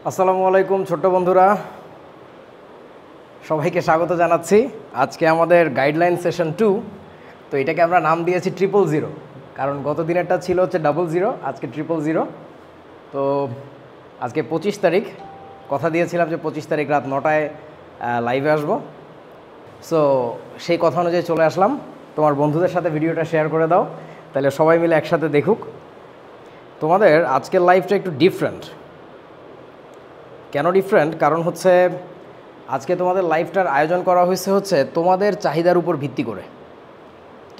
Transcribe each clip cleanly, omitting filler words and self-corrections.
আসসালামু আলাইকুম ছোট্ট বন্ধুরা, সবাইকে স্বাগত জানাচ্ছি। আজকে আমাদের গাইডলাইন সেশন 2। তো এটাকে আমরা নাম দিয়েছি 000, কারণ গত দিনেরটা ছিল হচ্ছে 00, আজকে 000। তো আজকে 25 তারিখ, কথা দিয়েছিলাম যে 25 তারিখ রাত 9টায় লাইভে আসবো। সো সেই কথা অনুযায়ী চলে আসলাম। তোমার বন্ধুদের সাথে ভিডিওটা শেয়ার করে দাও, তাহলে সবাই মিলে একসাথে দেখুক। তোমাদের আজকের লাইভটা একটু ডিফারেন্ট। কেন ডিফারেন্ট? কারণ হচ্ছে আজকে তোমাদের লাইভটার আয়োজন করা হয়েছে হচ্ছে তোমাদের চাহিদার উপর ভিত্তি করে।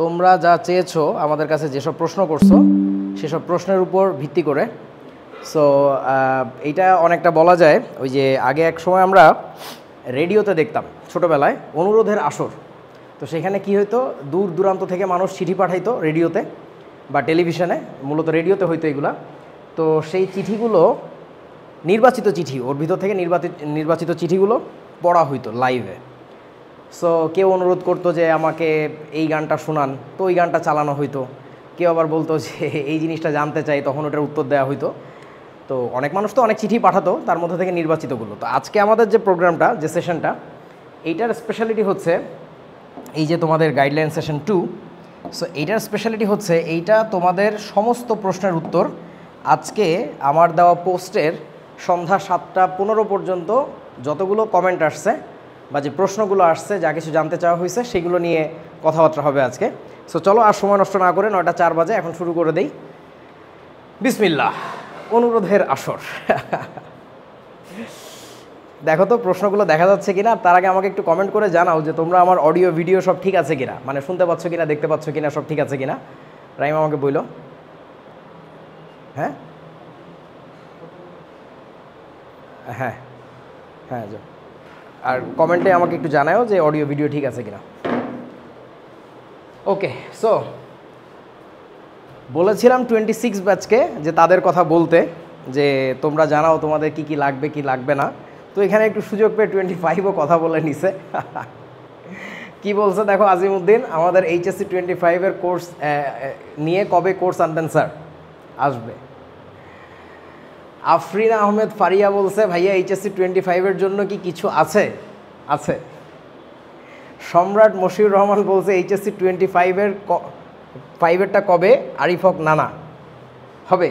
তোমরা যা চেয়েছো আমাদের কাছে, যেসব প্রশ্ন করছো সেসব প্রশ্নের উপর ভিত্তি করে। সো এইটা অনেকটা বলা যায়, ওই যে আগে এক সময় আমরা রেডিওতে দেখতাম ছোটোবেলায় অনুরোধের আসর। তো সেখানে কি হইতো, দূর দূরান্ত থেকে মানুষ চিঠি পাঠাইতো রেডিওতে বা টেলিভিশনে, মূলত রেডিওতে হইতো এগুলা। তো সেই চিঠিগুলো নির্বাচিত চিঠি, ওর ভিতর থেকে নির্বাচিত চিঠিগুলো পড়া হইতো লাইভে। সো কেউ অনুরোধ করতো যে আমাকে এই গানটা শোনান, তো ওই গানটা চালানো হইতো। কেউ আবার বলতো যে এই জিনিসটা জানতে চাই, তখন ওটার উত্তর দেওয়া হইতো। তো অনেক মানুষ তো অনেক চিঠি পাঠাতো, তার মধ্যে থেকে নির্বাচিতগুলো। তো আজকে আমাদের যে প্রোগ্রামটা, যে সেশনটা, এইটার স্পেশালিটি হচ্ছে এই যে তোমাদের গাইডলাইন সেশন 2। সো এইটার স্পেশালিটি হচ্ছে এইটা তোমাদের সমস্ত প্রশ্নের উত্তর আজকে আমার দেওয়া পোস্টের সন্ধ্যা 7টা 15 পর্যন্ত যতগুলো কমেন্ট আসছে বা যে প্রশ্নগুলো আসছে, যা কিছু জানতে চাওয়া হয়েছে, সেগুলো নিয়ে কথাবার্তা হবে আজকে। সো চলো আর সময় নষ্ট না করে 9টা 4 বাজে এখন শুরু করে দেই। বিসমিল্লাহ। অনুরোধের আসর। দেখো তো প্রশ্নগুলো দেখা যাচ্ছে কিনা। তার আগে আমাকে একটু কমেন্ট করে জানাও যে তোমরা আমার অডিও ভিডিও সব ঠিক আছে কিনা, মানে শুনতে পাচ্ছ কিনা, দেখতে পাচ্ছ কিনা, সব ঠিক আছে কিনা। রাইম আমাকে বইল। হ্যাঁ হ্যাঁ হ্যাঁ, আর কমেন্টে আমাকে একটু জানাও যে অডিও ভিডিও ঠিক আছে কিনা। ওকে, সো বলেছিলাম 26 ব্যাচকে যে তাদের কথা বলতে, যে তোমরা জানাও তোমাদের কি কি লাগবে কি লাগবে না। তো এখানে একটু সুযোগ পেয়ে 25ও কথা বলে নিছে। কি বলছে দেখো, আজিমউদ্দিন আমাদের HSC 25-এর কোর্স নিয়ে কবে কোর্স আনবেন স্যার? আসবে। আফরিনা আহমেদ ফারিয়া বলছে ভাইয়া HSC 25-এর জন্য কি কিছু আছে? আছে। সম্রাট মশিউর রহমান বলছে HSC 25-এরটা কবে? আরিফ হক নানা হবে।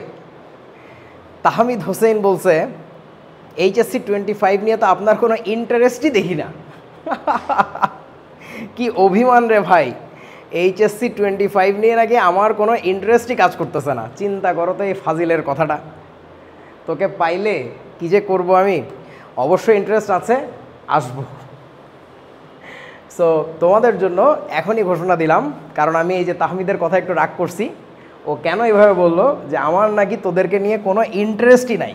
তাহমিদ হোসেন বলছে HSC 25 নিয়ে তো আপনার কোনো ইন্টারেস্টই দেখি না। কি অভিমান রে ভাই, HSC 25 নিয়ে নাকি আমার কোনো ইন্টারেস্টই কাজ করতেছে না। চিন্তা করো তো এই ফাজিলের কথাটা। তোকে পাইলে কি যে করব আমি। অবশ্যই ইন্টারেস্ট আছে, আসবো। সো তোমাদের জন্য এখনই ঘোষণা দিলাম, কারণ আমি এই যে তাহমিদের কথা একটু রাগ করছি। ও কেন এভাবে বললো যে আমার নাকি তোদেরকে নিয়ে কোনো ইন্টারেস্টই নাই।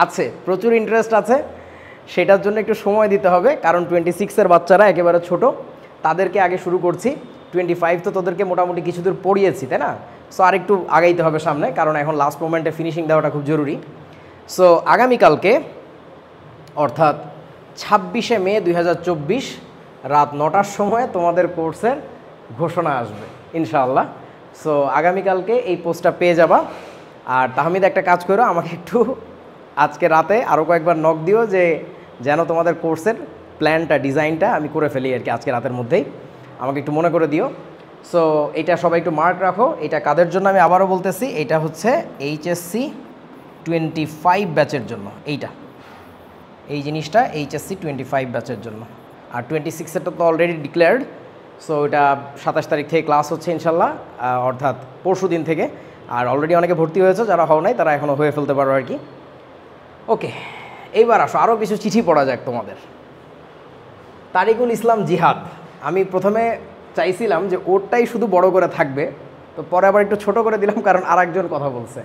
আছে, প্রচুর ইন্টারেস্ট আছে, সেটার জন্য একটু সময় দিতে হবে। কারণ 26-এর বাচ্চারা একেবারে ছোট, তাদেরকে আগে শুরু করছি। 25 তো তোদেরকে মোটামুটি কিছু দূর পড়িয়েছি, তাই না? সো আরেকটু আগাইতে হবে সামনে, কারণ এখন লাস্ট মোমেন্টে ফিনিশিং দেওয়াটা খুব জরুরি। সো আগামীকালকে অর্থাৎ 26শে মে 2024 রাত 9টার সময় তোমাদের কোর্সের ঘোষণা আসবে ইনশাআল্লাহ। সো আগামীকালকে এই পোস্টটা পেয়ে যাবা। আর তাহমিদ একটা কাজ করো, আমাকে একটু আজকে রাতে আরও কয়েকবার নক দিও যে যেন তোমাদের কোর্সের প্ল্যানটা, ডিজাইনটা আমি করে ফেলি আর কি আজকে রাতের মধ্যেই। আমাকে একটু মনে করে দিও। সো এটা সবাই একটু মার্ক রাখো। এটা কাদের জন্য আমি আবারও বলতেছি, এটা হচ্ছে HSC 25 ব্যাচের জন্য। এই জিনিসটা HSC 25 ব্যাচের জন্য। আর 26-এরটা তো অলরেডি ডিক্লেয়ার্ড। সো এটা 27 তারিখ থেকে ক্লাস হচ্ছে ইনশাল্লাহ, অর্থাৎ পরশু দিন থেকে। আর অলরেডি অনেকে ভর্তি হয়েছে, যারা হও নাই তারা এখনও হয়ে ফেলতে পারো আর কি। ওকে, এইবার আসো আরও কিছু চিঠি পড়া যাক তোমাদের। তারিকুল ইসলাম জিহাদ, আমি প্রথমে চাইছিলাম যে ওরটাই শুধু বড় করে থাকবে, তো পরে আবার একটু ছোট করে দিলাম, কারণ আরেকজন কথা বলছে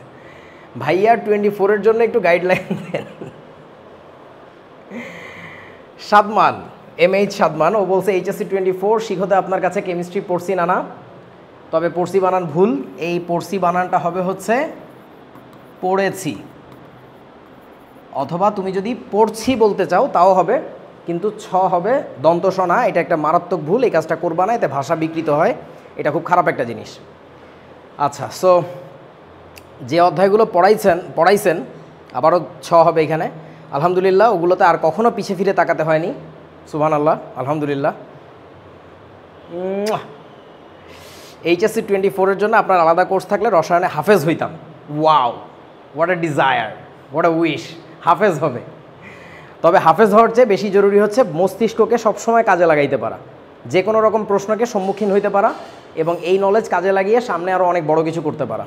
ভাইয়া 24-এর জন্য একটু গাইডলাইন দেন। সাদমান, MH সাদমান, ও বলছে HSC 24 শিখতে আপনার কাছে কেমিস্ট্রি পড়ছি নানা, তবে পড়ছি বানান ভুল। এই পড়ছি বানানটা হবে হচ্ছে পড়েছি, অথবা তুমি যদি পড়ছি বলতে চাও তাও হবে, কিন্তু ছ হবে দন্ত স না। এটা একটা মারাত্মক ভুল, এই কাজটা করবা না, এতে ভাষা বিকৃত হয়, এটা খুব খারাপ একটা জিনিস। আচ্ছা, সো যে অধ্যায়গুলো পড়াইছেন আবারও ছ হবে এখানে। আলহামদুলিল্লাহ, ওগুলোতে আর কখনো পিছে ফিরে তাকাতে হয়নি। সুবহানাল্লাহ, আলহামদুলিল্লাহ। এইচএসসি 24-এর জন্য আপনার আলাদা কোর্স থাকলে রসায়নে হাফেজ হইতাম। Wow, what a desire, what a wish, হাফেজ হবে। তবে হাফেজ হওয়ার চেয়ে বেশি জরুরি হচ্ছে মস্তিষ্ককে সবসময় কাজে লাগাইতে পারা, যে কোনো রকম প্রশ্নকে সম্মুখীন হইতে পারা এবং এই নলেজ কাজে লাগিয়ে সামনে আরও অনেক বড় কিছু করতে পারা।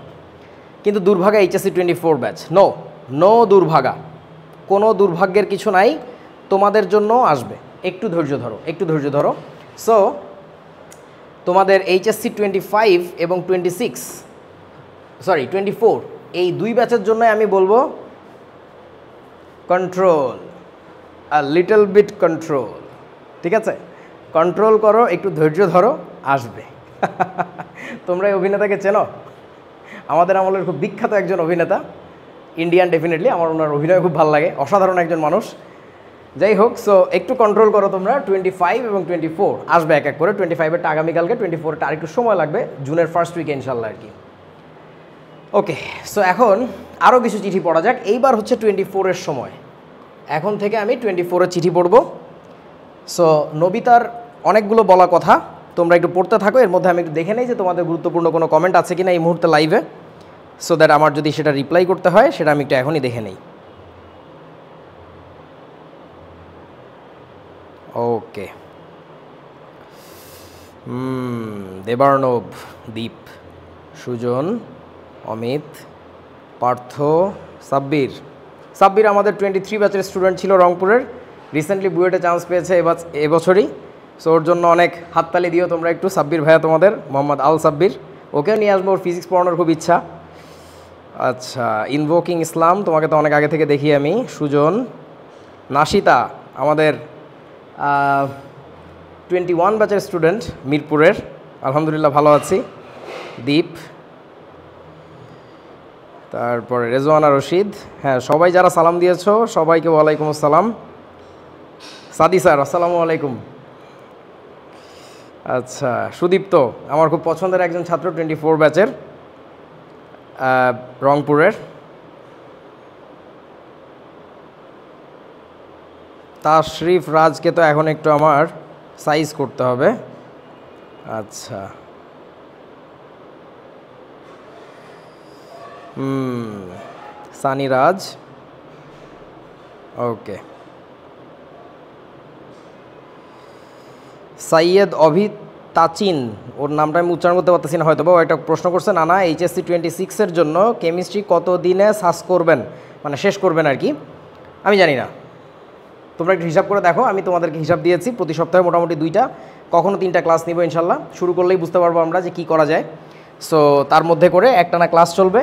কিন্তু দুর্ভাগা এইচএসসি 24 ব্যাচ, নো নো দুর্ভাগা, কোনো দুর্ভাগ্যের কিছু নাই, তোমাদের জন্য আসবে। একটু ধৈর্য ধরো, একটু ধৈর্য ধরো। সো তোমাদের এইচএসসি 25 এবং 24 এই দুই ব্যাচের জন্য আমি বলবো control, a little bit control. ঠিক আছে, কন্ট্রোল করো, একটু ধৈর্য ধরো, আসবে। তোমরা এই অভিনেতাকে চেনো? আমাদের আমলের খুব বিখ্যাত একজন অভিনেতা, ইন্ডিয়ান ডেফিনেটলি, আমার ওনার অভিনয় খুব ভালো লাগে, অসাধারণ একজন মানুষ। যাই হোক, সো একটু কন্ট্রোল করো তোমরা। 25 এবং 24 আসবে এক এক করে। 25-এরটা আগামীকালকে, 24-এরটা আরেকটু সময় লাগবে, জুনের ফার্স্ট উইকে ইনশাল্লাহ আর কি। ওকে, সো এখন আরও কিছু চিঠি পড়া যাক। এইবার হচ্ছে 24-এর সময়, এখন থেকে আমি 24-এর চিঠি পড়ব। সো নবিতার অনেকগুলো বলা কথা, তোমরা একটু পড়তে থাকো। এর মধ্যে আমি একটু দেখে নেই যে তোমাদের গুরুত্বপূর্ণ কোনো কমেন্ট আছে কিনা এই মুহূর্তে লাইভে, সো দ্যাট আমার যদি সেটা রিপ্লাই করতে হয় সেটা আমি একটু এখনই দেখে নেই। ওকে, দেবার্ণব, দীপ, সুজন, অমিত, পার্থ, সাব্বির আমাদের 23 ব্যাচের স্টুডেন্ট ছিল রংপুরের, রিসেন্টলি বুয়েটে চান্স পেয়েছে এবছরই। সো ওর জন্য অনেক হাততালি দিও তোমরা একটু। সাব্বির ভাইয়া তোমাদের, মোহাম্মদ আল সাব্বির, ওকেও নিয়ে আসবো, ওর ফিজিক্স পড়ানোর খুব ইচ্ছা। আচ্ছা, ইনভোকিং ইসলাম, তোমাকে তো অনেক আগে থেকে দেখি আমি। সুজন, নাশিতা আমাদের 21 ব্যাচের স্টুডেন্ট মিরপুরের, আলহামদুলিল্লাহ ভালো আছি। দীপ, তারপরে রেজওয়ানা রশিদ, হ্যাঁ সবাই যারা সালাম দিয়েছো সবাইকে ওয়ালাইকুম আসসালাম। সাদি স্যার, আসসালামু আলাইকুম। আচ্ছা, সুদীপ্ত আমার খুব পছন্দের একজন ছাত্র, 24 ব্যাচের, রংপুরের। তাশরিফ রাজকে তো এখন একটু আমার সাইজ করতে হবে। আচ্ছা, সানি রাজ, ওকে। সাইয়েদ অভি তাচিন, ওর নামটা আমি উচ্চারণ করতে পারতেছি না হয়তো, বা একটা প্রশ্ন করছে, নানা এইচএসসি 26-এর জন্য কেমিস্ট্রি কত দিনে সাস করবেন, মানে শেষ করবেন আর কি, আমি জানি না। তোমরা একটু হিসাব করে দেখো, আমি তোমাদেরকে হিসাব দিয়েছি প্রতি সপ্তাহে মোটামুটি 2টা, কখনো 3টা ক্লাস নিব ইনশাল্লাহ। শুরু করলেই বুঝতে পারবো আমরা যে কী করা যায়। সো তার মধ্যে করে একটানা ক্লাস চলবে,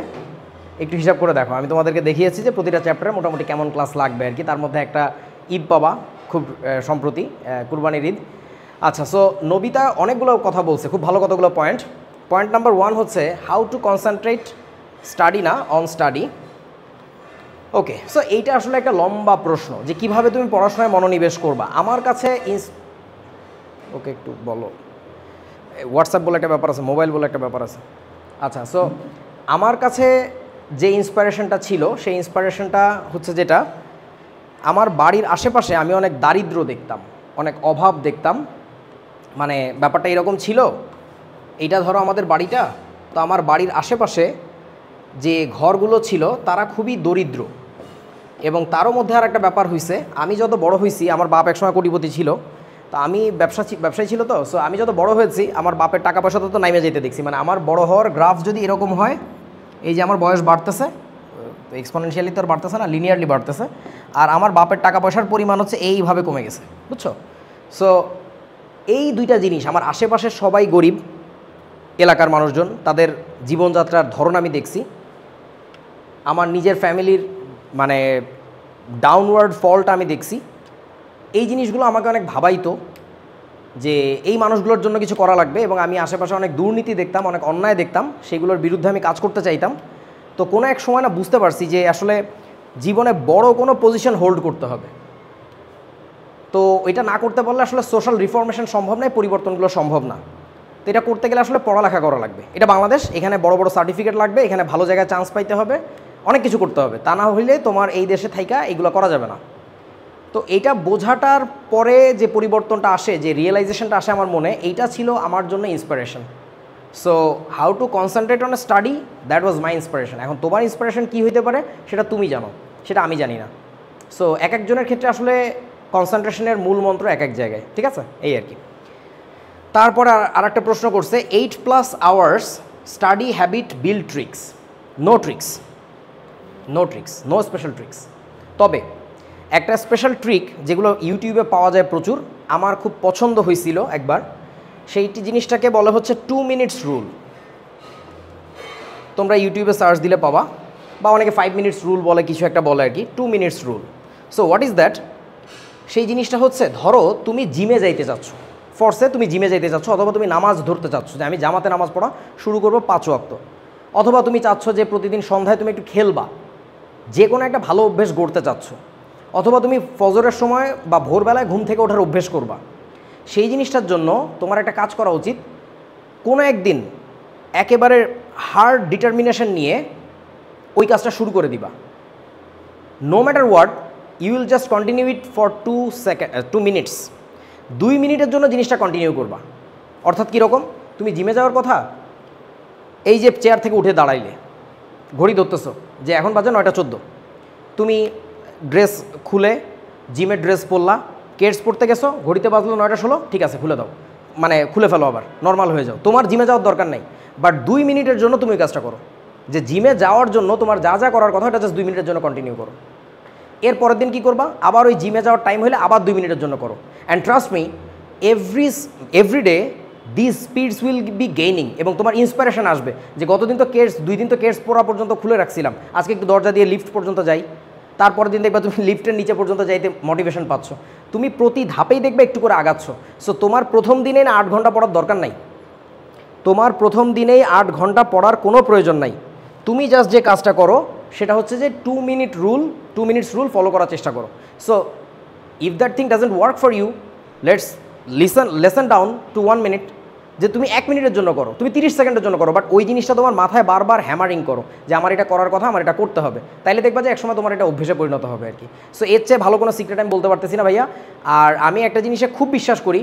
একটু হিসাব করে দেখো। আমি তোমাদেরকে দেখিয়েছি যে প্রতিটা চ্যাপ্টারে মোটামুটি কেমন ক্লাস লাগবে আর কি। তার মধ্যে একটা ঈদ পাবা খুব সম্প্রতি, কুরবানির ঈদ। আচ্ছা, সো নবিতা অনেকগুলো কথা বলছে, খুব ভালো কতগুলো পয়েন্ট। পয়েন্ট নাম্বার 1 হচ্ছে হাউ টু কনসেন্ট্রেট স্টাডি না অন স্টাডি। ওকে, সো এইটা আসলে একটা লম্বা প্রশ্ন যে কিভাবে তুমি পড়াশোনায় মনোনিবেশ করবা। আমার কাছে ওকে একটু বলো, হোয়াটসঅ্যাপ বলে একটা ব্যাপার আছে, মোবাইল বলে একটা ব্যাপার আছে। আচ্ছা, সো আমার কাছে যে ইন্সপিরেশনটা ছিল সেই ইন্সপিরেশনটা হচ্ছে যেটা, আমার বাড়ির আশেপাশে আমি অনেক দারিদ্র দেখতাম, অনেক অভাব দেখতাম। মানে ব্যাপারটা এরকম ছিল, এইটা ধরো আমাদের বাড়িটা, তো আমার বাড়ির আশেপাশে যে ঘরগুলো ছিল তারা খুবই দরিদ্র। এবং তারও মধ্যে আর একটা ব্যাপার হয়েছে, আমি যত বড় হয়েছি, আমার বাপ একসময় কোটিপতি ছিল, তো আমি ব্যবসায়ী ছিল, তো সো আমি যত বড় হয়েছি আমার বাপের টাকা পয়সা তো নাইমে যেতে দেখছি। মানে আমার বড় হওয়ার গ্রাফ যদি এরকম হয়, এই যে আমার বয়স বাড়তেছে, এক্সপোনেনশিয়ালি তো আর বাড়তেছে না, লিনিয়ারলি বাড়তেছে, আর আমার বাপের টাকা পয়সার পরিমাণ হচ্ছে এইভাবে কমে গেছে, বুঝছো? সো এই দুইটা জিনিস, আমার আশেপাশের সবাই গরিব এলাকার মানুষজন, তাদের জীবনযাত্রার ধরন আমি দেখছি। আমার নিজের ফ্যামিলির মানে ডাউনওয়ার্ড ফলটা আমি দেখছি। এই জিনিসগুলো আমাকে অনেক ভাবাইতো যে এই মানুষগুলোর জন্য কিছু করা লাগবে। এবং আমি আশেপাশে অনেক দুর্নীতি দেখতাম, অনেক অন্যায় দেখতাম, সেগুলোর বিরুদ্ধে আমি কাজ করতে চাইতাম। তো কোনো এক সময় না বুঝতে পারছি যে আসলে জীবনে বড় কোনো পজিশন হোল্ড করতে হবে। তো এটা না করতে পারলে আসলে সোশ্যাল রিফরমেশন সম্ভব নয়, পরিবর্তনগুলো সম্ভব না। তো এটা করতে গেলে আসলে পড়ালেখা করা লাগবে। এটা বাংলাদেশ, এখানে বড় বড় সার্টিফিকেট লাগবে, এখানে ভালো জায়গায় চান্স পাইতে হবে, অনেক কিছু করতে হবে। তা না হইলে তোমার এই দেশে থাইকা এগুলো করা যাবে না। তো এইটা বোঝাটার পরে যে পরিবর্তনটা আসে, যে রিয়েলাইজেশনটা আসে আমার মনে, এইটা ছিল আমার জন্য inspiration. So how to concentrate on a study, that was my inspiration. এখন তোমার ইন্সপিরেশন কী হইতে পারে সেটা তুমি জানো, সেটা আমি জানি না। সো এক একজনের ক্ষেত্রে আসলে কনসেন্ট্রেশনের মূল মন্ত্র এক এক জায়গায়, ঠিক আছে, এই আর কি। তারপরে আর একটা প্রশ্ন করছে, 8+ hours study habit build tricks. No tricks, no tricks, no special tricks. তবে একটা স্পেশাল ট্রিক যেগুলো ইউটিউবে পাওয়া যায় প্রচুর, আমার খুব পছন্দ হয়েছিল একবার, সেইটি জিনিসটাকে বলা হচ্ছে 2 মিনিটস রুল। তোমরা ইউটিউবে সার্চ দিলে পাবা, বা অনেকে 5 মিনিটস রুল বলে, কিছু একটা বলে আর কি, 2 minutes rule. So what is that? সেই জিনিসটা হচ্ছে, ধরো তুমি জিমে যাইতে চাচ্ছ, ফোর্সে তুমি জিমে যাইতে চাচ্ছ, অথবা তুমি নামাজ ধরতে চাচ্ছ যে আমি জামাতে নামাজ পড়া শুরু করবো 5 ওয়াক্ত, অথবা তুমি চাচ্ছ যে প্রতিদিন সন্ধ্যায় তুমি একটু খেলবা, যে কোনো একটা ভালো অভ্যেস গড়তে চাচ্ছ, অথবা তুমি ফজরের সময় বা ভোরবেলায় ঘুম থেকে ওঠার অভ্যেস করবা। সেই জিনিসটার জন্য তোমার একটা কাজ করা উচিত, কোনো একদিন একেবারে হার্ড ডিটারমিনেশন নিয়ে ওই কাজটা শুরু করে দিবা। No matter what, you will just continue it for 2 minutes. 2 মিনিটের জন্য জিনিসটা কন্টিনিউ করবা। অর্থাৎ কীরকম, তুমি জিমে যাওয়ার কথা, এই যে চেয়ার থেকে উঠে দাঁড়াইলে, ঘড়ি ধরতেছো যে এখন বাজে 9টা 14, তুমি ড্রেস খুলে জিমের ড্রেস পরলা, কেটস পরতে গেছো, ঘড়িতে বাজলো 9টা 16, ঠিক আছে খুলে দাও, মানে খুলে ফেলো, আবার নর্মাল হয়ে যাও, তোমার জিমে যাওয়ার দরকার নাই। বাট 2 মিনিটের জন্য তুমি কাজটা করো, যে জিমে যাওয়ার জন্য তোমার যা যা করার কথা, এটা জাস্ট 2 মিনিটের জন্য কন্টিনিউ করো। এর পরের দিন কী করবা, আবার ওই জিমে যাওয়ার টাইম হলে আবার 2 মিনিটের জন্য করো। And trust me, every day this speeds will be gaining, এবং তোমার ইন্সপিরেশন আসবে যে গতদিন তো কেটস, 2 দিন তো কেটস পরা পর্যন্ত খুলে রাখছিলাম, আজকে একটু দরজা দিয়ে লিফট পর্যন্ত যাই, তারপরের দিন দেখবা তুমি লিফটের নিচে পর্যন্ত যাইতে মোটিভেশন পাচ্ছ, তুমি প্রতি ধাপেই দেখবে একটু করে আগাচ্ছ। সো তোমার প্রথম দিনে 8 ঘন্টা পড়ার দরকার নাই, তোমার প্রথম দিনেই 8 ঘন্টা পড়ার কোনো প্রয়োজন নাই। তুমি জাস্ট যে কাজটা করো সেটা হচ্ছে যে 2 মিনিটস রুল ফলো করার চেষ্টা করো। So if that thing doesn't work for you, let's lessen down to 1 minute, যে তুমি 1 মিনিটের জন্য করো, তুমি 30 সেকেন্ডের জন্য করো, বাট ওই জিনিসটা তোমার মাথায় বারবার হ্যামারিং করো যে আমার এটা করার কথা, আমার এটা করতে হবে, তাইলে দেখবা যে একসময় তোমার এটা অভ্যেসে পরিণত হবে আর কি। সো এর চেয়ে ভালো কোনো সিক্রেট আমি বলতে পারতেছি না ভাইয়া। আর আমি একটা জিনিসে খুব বিশ্বাস করি,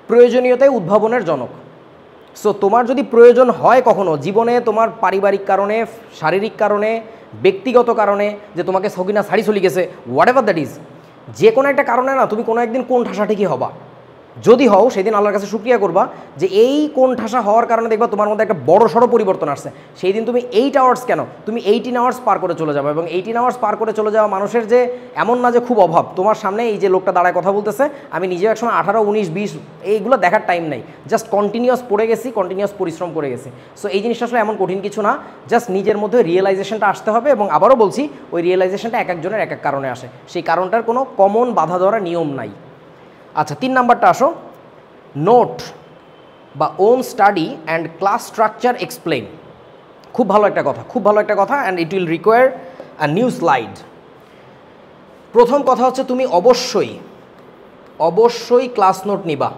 প্রয়োজনীয়তাই উদ্ভাবনের জনক। সো তোমার যদি প্রয়োজন হয় কখনো জীবনে, তোমার পারিবারিক কারণে, শারীরিক কারণে, ব্যক্তিগত কারণে, যে তোমাকে সকিনা শাড়ি চলে গেছে, হোয়াট এভার দ্যাট ইজ, যে কোনো একটা কারণে না তুমি কোনো একদিন কোন ঠাসা ঠিকই হবা। যদি হও সেদিন আল্লাহর কাছে শুকরিয়া করবা যে এই কোন ঠাসা হওয়ার কারণে দেখবা তোমার মধ্যে একটা বড় সড়ো পরিবর্তন আসছে। সেই দিন তুমি 8 আওয়ার্স কেন, তুমি 18 আওয়ার্স পার করে চলে যাবে। এবং 18 আওয়ার্স পার করে চলে যাওয়া মানুষের যে এমন না যে খুব অভাব, তোমার সামনে এই যে লোকটা দাঁড়ায় কথা বলতেছে, আমি নিজেও একসময় 18, 19, 20 এইগুলো দেখার টাইম নাই, জাস্ট কন্টিনিউয়াস পড়ে গেছি, কন্টিনিউয়াস পরিশ্রম করে গেছি। সো এই জিনিসটা আসলে এমন কঠিন কিছু না, জাস্ট নিজের মধ্যে রিয়েলাইজেশনটা আসতে হবে। এবং আবারও বলছি, ওই রিয়েলাইজেশনটা এক একজনের এক এক কারণে আসে, সেই কারণটার কোনো কমন বাধা ধরা নিয়ম নাই। আচ্ছা, 3 নাম্বারটা আসো, নোট বা own study and class structure explain. খুব ভালো একটা কথা, খুব ভালো একটা কথা, and it will require a new slide. প্রথম কথা হচ্ছে, তুমি অবশ্যই ক্লাস নোট নিবা।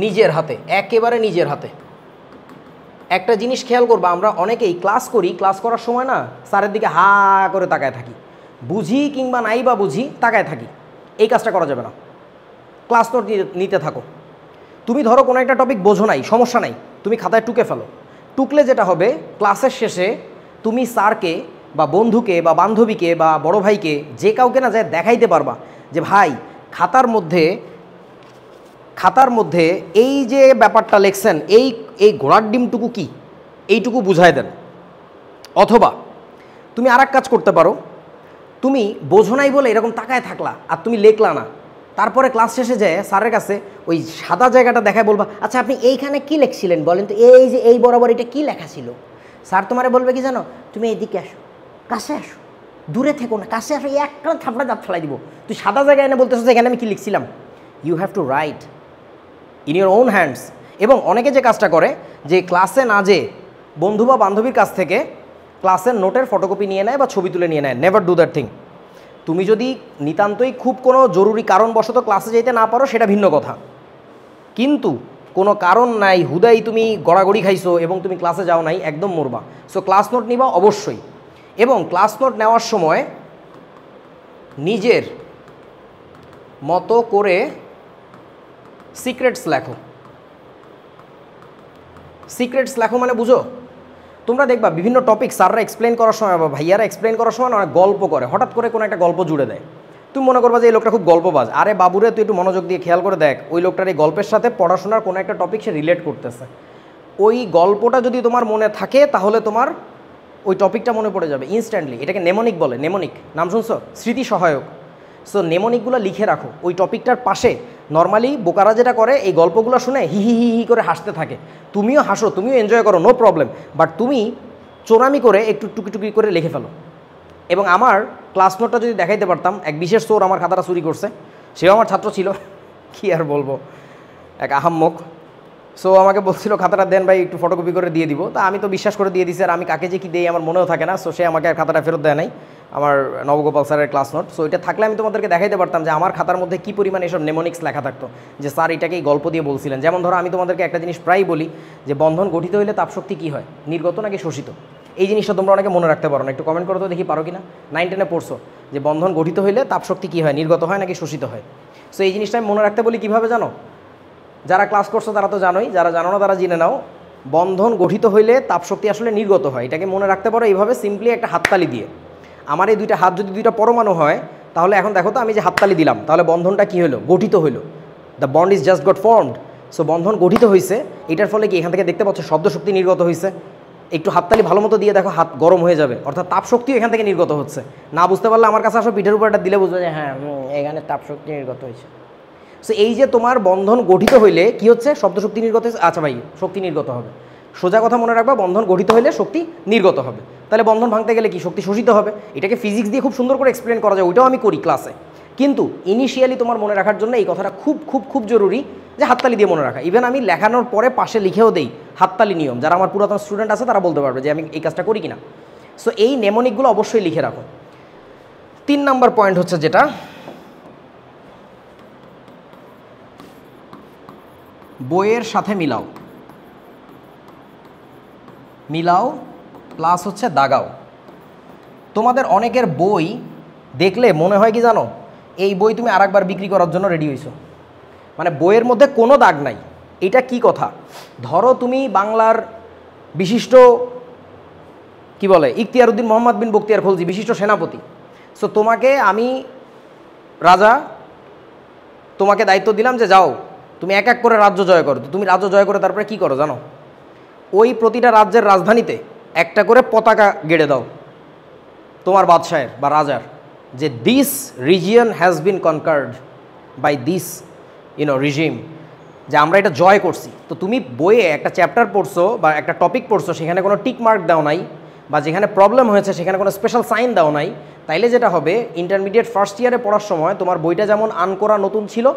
নিজের হাতে, একেবারে নিজের হাতে। একটা জিনিস খেয়াল করবা, আমরা অনেকেই ক্লাস করি, ক্লাস করার সময় না স্যারের দিকে হা করে তাকায় থাকি, বুঝি কিংবা নাই বা বুঝি তাকায় থাকি। এই কাজটা করা যাবে না। ক্লাস নোট নিতে থাকো। তুমি ধরো কোনো একটা টপিক বোঝো নাই, সমস্যা নাই, তুমি খাতায় টুকে ফেলো। টুকলে যেটা হবে, ক্লাসের শেষে তুমি স্যারকে বা বন্ধুকে বা বান্ধবীকে বা বড় ভাইকে, যে কাউকে না যায় দেখাইতে পারবা যে ভাই খাতার মধ্যে এই যে ব্যাপারটা লিখছেন, এই ঘোড়ার ডিমটুকু কি, এইটুকু বুঝায় দেন। অথবা তুমি আর এক কাজ করতে পারো, তুমি বোঝো নাই বলে এরকম তাকায় থাকলা আর তুমি লেখলা না, তারপরে ক্লাস শেষে যায় স্যারের কাছে ওই সাদা জায়গাটা দেখায় বলবা, আচ্ছা আপনি এইখানে কি লিখছিলেন বলেন তো, এই যে এই বরাবর এটা কী লেখা ছিল। স্যার তোমারে বলবে কি জানো, তুমি এইদিকে আসো, কাছে আসো, দূরে থেকো না, কাছে আসো, একটা থাপড়া দাঁত ফেলাই দিব। তুই সাদা জায়গায় এনে বলতেছো যে এখানে আমি কী লিখছিলাম। You have to write in your own hands. এবং অনেকে যে কাজটা করে, যে ক্লাসে না যে বন্ধু বা বান্ধবীর কাছ থেকে ক্লাসের নোটের ফটোকপি নিয়ে নেয় বা ছবি তুলে নিয়ে নেয়। Never do that thing. তুমি যদি নিতান্তই খুব কোনো জরুরি কারণবশত ক্লাসে যেতে না পারো, সেটা ভিন্ন কথা, কিন্তু কোনো কারণ নাই, হুদাই তুমি গড়াগড়ি খাইছো এবং তুমি ক্লাসে যাও নাই, একদম মরবা। সো ক্লাস নোট নিবা অবশ্যই, এবং ক্লাস নোট নেওয়ার সময় নিজের মতো করে সিক্রেটস লেখো। সিক্রেটস লেখো মানে বুঝো, তোমরা দেখবা বিভিন্ন টপিক স্যাররা এক্সপ্লেন করার সময় বা ভাইয়ারা এক্সপ্লেন করার সময় অনেক গল্প করে, হঠাৎ করে কোনো একটা গল্প জুড়ে দেয়। তুমি মনে করবা যে এই লোকটা খুব গল্পবাজ। আরে বাবুরে, তুই একটু মনোযোগ দিয়ে খেয়াল করে দেখ, ওই লোকটার এই গল্পের সাথে পড়াশোনার কোনো একটা টপিক সে রিলেট করতেছে। ওই গল্পটা যদি তোমার মনে থাকে তাহলে তোমার ওই টপিকটা মনে পড়ে যাবে ইনস্ট্যান্টলি। এটাকে নেমোনিক বলে, নেমোনিক নাম শুনছো? স্মৃতি সহায়ক। সো নেমোনিকগুলো লিখে রাখো ওই টপিকটার পাশে। নর্মালি বোকারা যেটা করে, এই গল্পগুলো শুনে হি হি হি হি করে হাসতে থাকে, তুমিও হাসো, তুমিও এনজয় করো, নো প্রবলেম, বাট তুমি চোরামি করে একটু টুকি টুকি করে লিখে ফেলো। এবং আমার ক্লাস নোটটা যদি দেখাইতে পারতাম, এক বিশেষ চোর আমার খাতাটা চুরি করছে, সেও আমার ছাত্র ছিল, কি আর বলবো, এক আহাম্মক। সো আমাকে বলছিল খাতাটা দেন ভাই, একটু ফটোকপি করে দিয়ে দিব। তা আমি তো বিশ্বাস করে দিয়ে দিছি, আর আমি কাকে যে কি দেই আমার মনেও থাকে না। সো সে আমাকে আর খাতাটা ফেরত দেয় নাই, আমার নবগোপাল স্যারের ক্লাস নোট। সো এটা থাকলে আমি তোমাদেরকে দেখাইতে পারতাম যে আমার খাতার মধ্যে কী পরিমাণ এসব নেমোনিক্স লেখা থাকতো, যে স্যার এটাকেই গল্প দিয়ে বলছিলেন। যেমন ধরো আমি তোমাদেরকে একটা জিনিস প্রায়ই বলি যে বন্ধন গঠিত হইলে তাপশক্তি কী হয়, নির্গত নাকি শোষিত। এই জিনিসটা তোমরা অনেকে মনে রাখতে পারো না, একটু কমেন্ট করো তো দেখি পারো কি না। 9-10-এ পড়ছো যে বন্ধন গঠিত হইলে তাপশক্তি কী হয়, নির্গত হয় নাকি শোষিত হয়। সো এই জিনিসটা আমি মনে রাখতে বলি কীভাবে জানো, যারা ক্লাস করছো তারা তো জানোই, যারা জানো না তারা জেনে নাও। বন্ধন গঠিত হইলে তাপশক্তি আসলে নির্গত হয়, এটাকে মনে রাখতে পারো এইভাবে সিম্পলি একটা হাততালি দিয়ে। আমার এই দুইটা হাত যদি দুইটা পরমাণু হয়, তাহলে এখন দেখো তো আমি যে হাততালি দিলাম, তাহলে বন্ধনটা কী হলো, গঠিত হইলো। The bond is just got formed. So বন্ধন গঠিত হয়েছে, এটার ফলে কি এখান থেকে দেখতে পাচ্ছ শব্দ শক্তি নির্গত হয়েছে। একটু হাততালি ভালো মতো দিয়ে দেখো, হাত গরম হয়ে যাবে, অর্থাৎ তাপশক্তিও এখান থেকে নির্গত হচ্ছে। না বুঝতে পারলে আমার কাছে আসো, পিঠের উপর একটা দিলে বুঝবে যে হ্যাঁ এখানে তাপশক্তি নির্গত হয়েছে। সো এই যে তোমার বন্ধন গঠিত হইলে কি হচ্ছে, শব্দশক্তি নির্গত হচ্ছে। আচ্ছা ভাই, শক্তি নির্গত হবে, সোজা কথা মনে রাখবা, বন্ধন গঠিত হইলে শক্তি নির্গত হবে। তাহলে বন্ধন ভাঙতে গেলে কি, শক্তি শোষিত হবে। এটাকে ফিজিক্স দিয়ে খুব সুন্দর করে এক্সপ্লেন করা যায়, ওইটাও আমি করি ক্লাসে। কিন্তু ইনিশিয়ালি তোমার মনে রাখার জন্য এই কথাটা খুব খুব খুব জরুরি যে হাততালি দিয়ে মনে রাখা। ইভেন আমি লেখানোর পরে পাশে লিখেও দেই হাততালি নিয়ম, যারা আমার পুরাতন স্টুডেন্ট আছে তারা বলতে পারবে যে আমি এই কাজটা করি কিনা। সো এই নেমোনিকগুলো অবশ্যই লিখে রাখো। 3 নাম্বার পয়েন্ট হচ্ছে যেটা, বইয়ের সাথে মিলাও। মিলাও প্লাস হচ্ছে দাগাও। তোমাদের অনেকের বই দেখলে মনে হয় কি জানো, এই বই তুমি আরেকবার বিক্রি করার জন্য রেডি হইছো, মানে বইয়ের মধ্যে কোনো দাগ নাই। এটা কি কথা, ধরো তুমি বাংলার বিশিষ্ট কি বলে ইখতিয়ার উদ্দিন মোহাম্মদ বিন বখতিয়ার খলজি, বিশিষ্ট সেনাপতি। সো তোমাকে আমি রাজা, তোমাকে দায়িত্ব দিলাম যে যাও তুমি এক এক করে রাজ্য জয় করো। তুমি রাজ্য জয় করে তারপরে কি করো জানো, ওই প্রতিটা রাজ্যের রাজধানীতে একটা করে পতাকা গেড়ে দাও তোমার বাদশাহের বা রাজার, যে this region has been conquered by this regime, যে আমরা এটা জয় করছি। তো তুমি বইয়ে একটা চ্যাপ্টার পড়ছো বা একটা টপিক পড়ছো, সেখানে কোনো টিক মার্ক দাও নাই, বা যেখানে প্রবলেম হয়েছে সেখানে কোনো স্পেশাল সাইন দাও নাই, তাইলে যেটা হবে ইন্টারমিডিয়েট ফার্স্ট ইয়ারে পড়ার সময় তোমার বইটা যেমন আনকরা নতুন ছিল,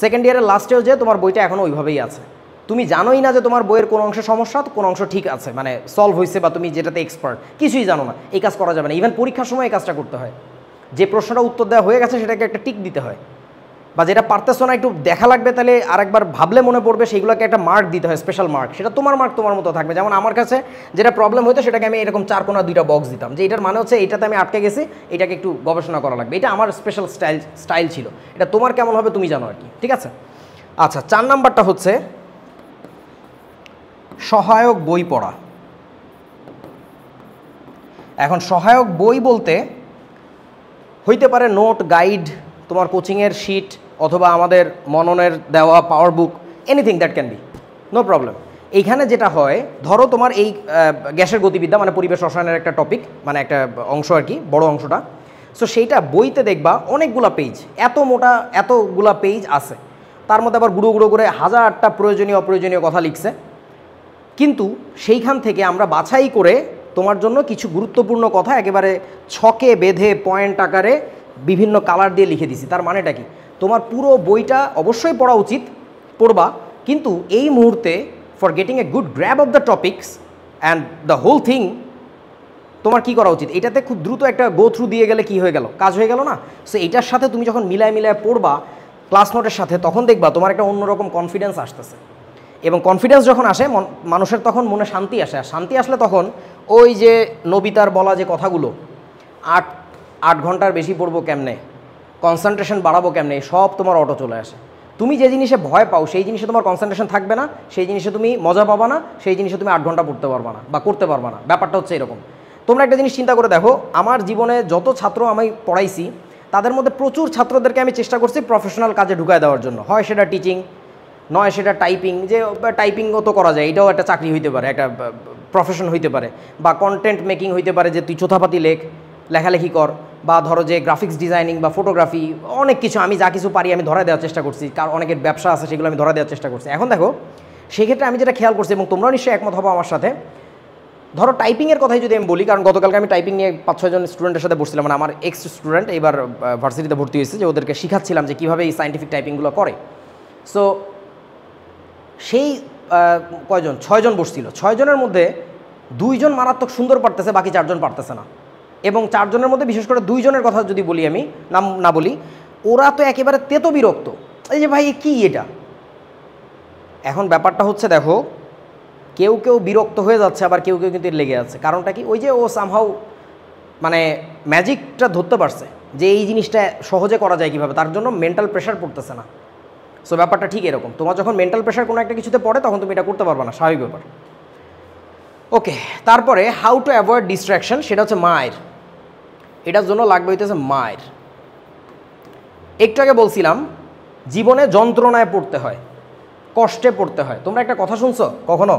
সেকেন্ড ইয়ারের লাস্টেও যে তোমার বইটা এখনও ওইভাবেই আছে। তুমি জানোই না যে তোমার বইয়ের কোন অংশে সমস্যা, কোন অংশ ঠিক আছে, মানে সলভ হয়েছে, বা তুমি যেটাতে এক্সপার্ট, কিছুই জানো না। এই কাজ করা যাবে না। ইভেন পরীক্ষার সময় এই কাজটা করতে হয়, যে প্রশ্নটা উত্তর দেওয়া হয়ে গেছে সেটাকে একটা টিক দিতে হয়, বা যেটা পারতেছো না একটু দেখা লাগবে, তাহলে আরেকবার ভাবলে মনে পড়বে, সেইগুলোকে একটা মার্ক দিতে হয়, স্পেশাল মার্ক। সেটা তোমার মার্ক তোমার মতো থাকবে। যেমন আমার কাছে যেটা প্রবলেম হতো সেটাকে আমি এরকম 4 কোণা 2টা বক্স দিতাম, যে এটার মানে হচ্ছে এটাতে আমি আটকে গেছি, এটাকে একটু গবেষণা করা লাগবে। এটা আমার স্পেশাল স্টাইল ছিল। এটা তোমার কেমন হবে তুমি জানো আর কি, ঠিক আছে। আচ্ছা, 4 নাম্বারটা হচ্ছে সহায়ক বই পড়া। এখন সহায়ক বই বলতে হইতে পারে নোট, গাইড, তোমার কোচিংয়ের শিট, অথবা আমাদের মননের দেওয়া power book, anything that can be, no problem. এইখানে যেটা হয়, ধরো তোমার এই গ্যাসের গতিবিদ্যা মানে পরিবেশ রসায়নের একটা টপিক, মানে একটা অংশ আর কি, বড় অংশটা। সো সেইটা বইতে দেখবা অনেকগুলা পেজ, এত মোটা এতগুলা পেজ আছে, তার মধ্যে আবার গুঁড়ো গুঁড়ো করে 1000টা প্রয়োজনীয় অপ্রয়োজনীয় কথা লিখছে। কিন্তু সেইখান থেকে আমরা বাছাই করে তোমার জন্য কিছু গুরুত্বপূর্ণ কথা একেবারে ছকে বেঁধে পয়েন্ট আকারে বিভিন্ন কালার দিয়ে লিখে দিছি। তার মানেটা কি, তোমার পুরো বইটা অবশ্যই পড়া উচিত, পড়বা, কিন্তু এই মুহূর্তে for getting a good grab of the topics and the whole thing, তোমার কি করা উচিত, এটাতে খুব দ্রুত একটা গো থ্রু দিয়ে গেলে কি হয়ে গেল, কাজ হয়ে গেল না। সো এটার সাথে তুমি যখন মিলায় মিলায় পড়বা ক্লাস নোটের সাথে, তখন দেখবা তোমার একটা অন্যরকম কনফিডেন্স আসতেছে। এবং কনফিডেন্স যখন আসে মানুষের তখন মনে শান্তি আসে, আর শান্তি আসলে তখন ওই যে নবিতার বলা যে কথাগুলো 8 ঘন্টার বেশি পড়বো কেমনে, কনসেন্ট্রেশন বাড়াবো কেমনে, সব তোমার অটো চলে আসে। তুমি যে জিনিসে ভয় পাও সেই জিনিসে তোমার কনসেন্ট্রেশন থাকবে না, সেই জিনিসে তুমি মজা পাবা না, সেই জিনিসে তুমি 8 ঘন্টা পড়তে পারবা না বা করতে পারবা না। ব্যাপারটা হচ্ছে এরকম। তোমরা একটা জিনিস চিন্তা করে দেখো, আমার জীবনে যত ছাত্র আমি পড়াইছি তাদের মধ্যে প্রচুর ছাত্রদেরকে আমি চেষ্টা করছি প্রফেশনাল কাজে ঢুকায় দেওয়ার জন্য, হয় সেটা টিচিং, নয় সেটা টাইপিং, যে টাইপিংও তো করা যায়, এটাও একটা চাকরি হইতে পারে, একটা প্রফেশন হইতে পারে, বা কন্টেন্ট মেকিং হইতে পারে, যে তুই চোথাপাতি লেখালেখি কর, বা ধরো যে গ্রাফিক্স ডিজাইনিং বা ফটোগ্রাফি, অনেক কিছু আমি যা কিছু পারি আমি ধরা দেওয়ার চেষ্টা করছি, কারণ অনেকের ব্যবসা আছে সেগুলো আমি ধরা দেওয়ার চেষ্টা করছি। এখন দেখো সেক্ষেত্রে আমি যেটা খেয়াল করছি, এবং তোমরাও নিশ্চয়ই একমত হবো আমার সাথে, ধরো টাইপিংয়ের কথাই যদি আমি বলি, কারণ গতকালকে আমি টাইপিং নিয়ে 5-6 জন স্টুডেন্টের সাথে বসছিলাম, মানে আমার এক্স স্টুডেন্ট এবার ভার্সিটিতে ভর্তি হয়েছে, যে ওদেরকে শিখাচ্ছিলাম যে কীভাবে এই সায়েন্টিফিক টাইপিংগুলো করে। সো সেই কয়জন 6 জন বসছিল, 6 জনের মধ্যে 2 জন মারাত্মক সুন্দর পারতেছে, বাকি 4 জন পারতেছে না। এবং 4 জনের মধ্যে বিশেষ করে 2 জনের কথা যদি বলি, আমি নাম না বলি, ওরা তো একেবারে তেতো বিরক্ত, এই যে ভাই কি এটা। এখন ব্যাপারটা হচ্ছে দেখো, কেউ কেউ বিরক্ত হয়ে যাচ্ছে, আবার কেউ কেউ কিন্তু লেগে আছে। কারণটা কি, ওই যে ও সামহাউ মানে ম্যাজিকটা ধরতে পারছে যে এই জিনিসটা সহজে করা যায় কীভাবে, তার জন্য মেন্টাল প্রেশার পড়তেছে না। সো ব্যাপারটা ঠিক এরকম, তোমার যখন মেন্টাল প্রেশার কোনো একটা কিছুতে পড়ে তখন তুমি এটা করতে পারবে না, স্বাভাবিক ব্যাপার। ওকে, তারপরে হাউ টু অ্যাভয়েড ডিস্ট্র্যাকশন, সেটা হচ্ছে মায়ের, এটার জন্য লাগবে হইতেছে মায়ের। একটু আগে বলছিলাম জীবনে যন্ত্রণায় পড়তে হয়, কষ্টে পড়তে হয়। তোমরা একটা কথা শুনছো কখনো,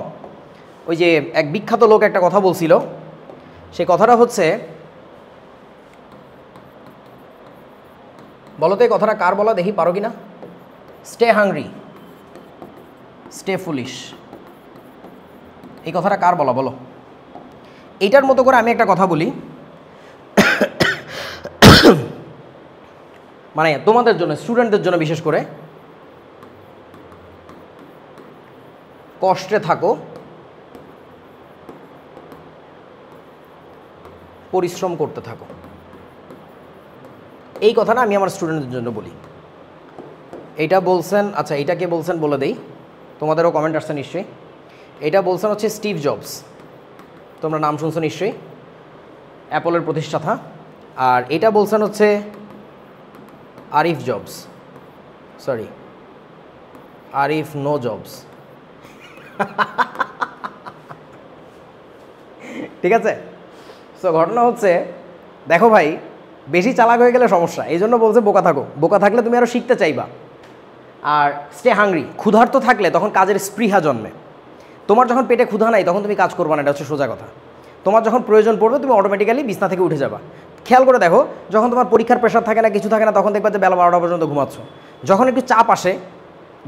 ওই যে এক বিখ্যাত লোক একটা কথা বলছিল, সেই কথাটা হচ্ছে, বলো তো এই কথাটা কার বলা দেখি, পারো কি না? স্টে হাংরি, স্টে ফুলিশ, এই কথাটা কার বলা বলো? এইটার মতো করে আমি একটা কথা বলি, মানে তোমাদের জন্য, স্টুডেন্টদের জন্য বিশেষ করে, কষ্টে থাকো, পরিশ্রম করতে থাকো, এই কথাটা আমি আমার স্টুডেন্টদের জন্য বলি। এইটা বলছেন, আচ্ছা এইটা কে বলছেন বলে দেই, তোমাদেরও কমেন্ট আসছে নিশ্চয়ই। এটা বলছেন হচ্ছে স্টিভ জবস, তোমরা নাম শুনছো নিশ্চয়ই, অ্যাপলের প্রতিষ্ঠাতা। আর এটা বলছেন হচ্ছে Arif jobs, sorry Arif no jobs, ঠিক আছে। সো ঘটনা হচ্ছে, দেখো ভাই বেশি চালাক হয়ে গেলে সমস্যা, এই জন্য বলছে বোকা থাকো, বোকা থাকলে তুমি আরও শিখতে চাইবা। আর স্টে হাংরি, ক্ষুধার্ত থাকলে তখন কাজের স্পৃহা জন্মে। তোমার যখন পেটে ক্ষুধা নাই তখন তুমি কাজ করবা না, এটা হচ্ছে সোজা কথা। তোমার যখন প্রয়োজন পড়বে তুমি অটোমেটিক্যালি বিছনা থেকে উঠে যাবা। খেয়াল করে দেখো, যখন তোমার পরীক্ষার প্রেশার থাকে না, কিছু থাকে না, তখন দেখবা যে বেলা 12টা পর্যন্ত ঘুমাচ্ছ। যখন একটু চাপ আসে,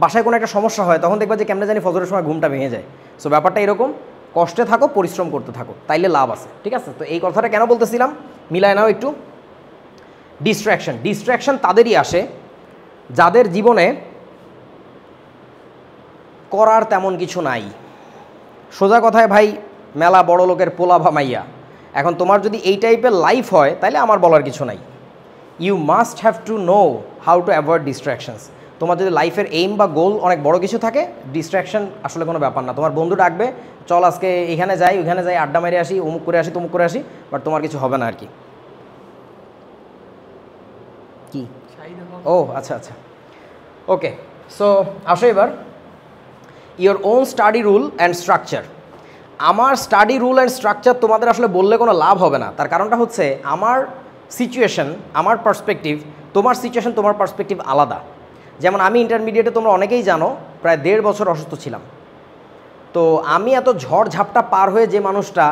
বাসায় কোনো একটা সমস্যা হয়, তখন দেখবা যে কেমনে জানি ফজরের সময় ঘুমটা ভেঙে যায়। সো ব্যাপারটা এরকম, কষ্টে থাকো, পরিশ্রম করতে থাকো, তাইলে লাভ আছে, ঠিক আছে। তো এই কথাটা কেন বলতেছিলাম, মিলায় নাও একটু। ডিস্ট্র্যাকশন তাদেরই আসে যাদের জীবনে করার তেমন কিছু নাই। সোজা কথায় ভাই, মেলা বড় লোকের পোলা বা মাইয়া। এখন তোমার যদি এই টাইপের লাইফ হয় তাহলে আমার বলার কিছু নাই। You must have to know how to avoid distractions. তোমার যদি লাইফের এইম বা গোল অনেক বড় কিছু থাকে, ডিস্ট্র্যাকশন আসলে কোনো ব্যাপার না। তোমার বন্ধু ডাকবে, চল আজকে এখানে যাই, ওইখানে যাই, আড্ডা মেরে আসি, অমুক করে আসি, তমুক করে আসি, বাট তোমার কিছু হবে না আর কি। কি ও আচ্ছা আচ্ছা, ওকে। সো আসো এবার, your own study rule and structure. আমার স্টাডি রুল অ্যান্ড স্ট্রাকচার তোমাদের আসলে বললে কোনো লাভ হবে না। তার কারণটা হচ্ছে আমার সিচুয়েশন, আমার পার্সপেক্টিভ, তোমার সিচুয়েশন, তোমার পার্সপেক্টিভ আলাদা। যেমন আমি ইন্টারমিডিয়েটে, তোমরা অনেকেই জানো, প্রায় 1.5 বছর অসুস্থ ছিলাম। তো আমি এত ঝড় ঝাপটা পার হয়ে যে মানুষটা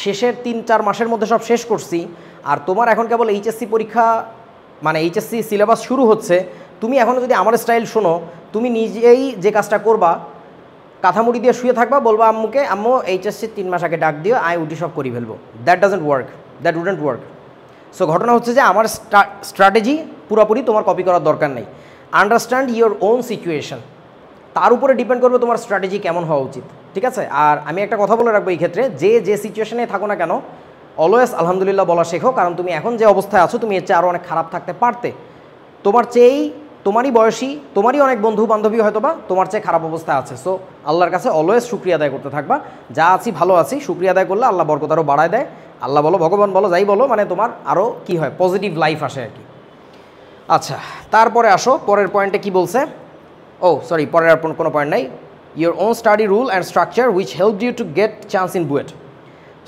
শেষের 3-4 মাসের মধ্যে সব শেষ করছি, আর তোমার এখন কেবল এইচএসসি পরীক্ষা, মানে এইচএসসি সিলেবাস শুরু হচ্ছে, তুমি এখনও যদি আমার স্টাইল শোনো, তুমি নিজেই যে কাজটা করবা, কাঁথামুড়ি দিয়ে শুয়ে থাকবা, বলবা আম্মুকে, আম্মু এইচএসসি 3 মাস আগে ডাক দিও, আয় উঠি সব করি ফেলবো। That doesn't work, that wouldn't work. So ঘটনা হচ্ছে যে আমার স্ট্র্যাটেজি পুরোপুরি তোমার কপি করার দরকার নেই। আন্ডারস্ট্যান্ড ইয়োর ওন সিচুয়েশন, তার উপরে ডিপেন্ড করবে তোমার স্ট্র্যাটেজি কেমন হওয়া উচিত, ঠিক আছে। আর আমি একটা কথা বলে রাখবো এই ক্ষেত্রে, যে সিচুয়েশনে থাকো না কেন, অলওয়েজ আলহামদুলিল্লাহ বলা শেখো। কারণ তুমি এখন যে অবস্থায় আছো, তুমি এর চেয়ে আরও অনেক খারাপ থাকতে পারতে। তোমার চেয়েই তোমারই বয়সী, তোমারই অনেক বন্ধু বান্ধবী হয়তো বা তোমার চেয়ে খারাপ অবস্থা আছে। সো আল্লাহর কাছে অলওয়েজ শুকরিয়া আদায় করতে থাকবা। যা আছি ভালো আছি, শুকরিয়া আদায় করলে আল্লাহ বরকত আরও বাড়ায় দেয়। আল্লাহ বলো, ভগবান বলো, যাই বলো, মানে তোমার আরও কি হয়, পজিটিভ লাইফ আসে আর কি। আচ্ছা, তারপরে আসো পরের পয়েন্টে কি বলছে। ও সরি, পরের আর কোনো পয়েন্ট নাই। Your own study rule and structure which help you to get chance in BUET.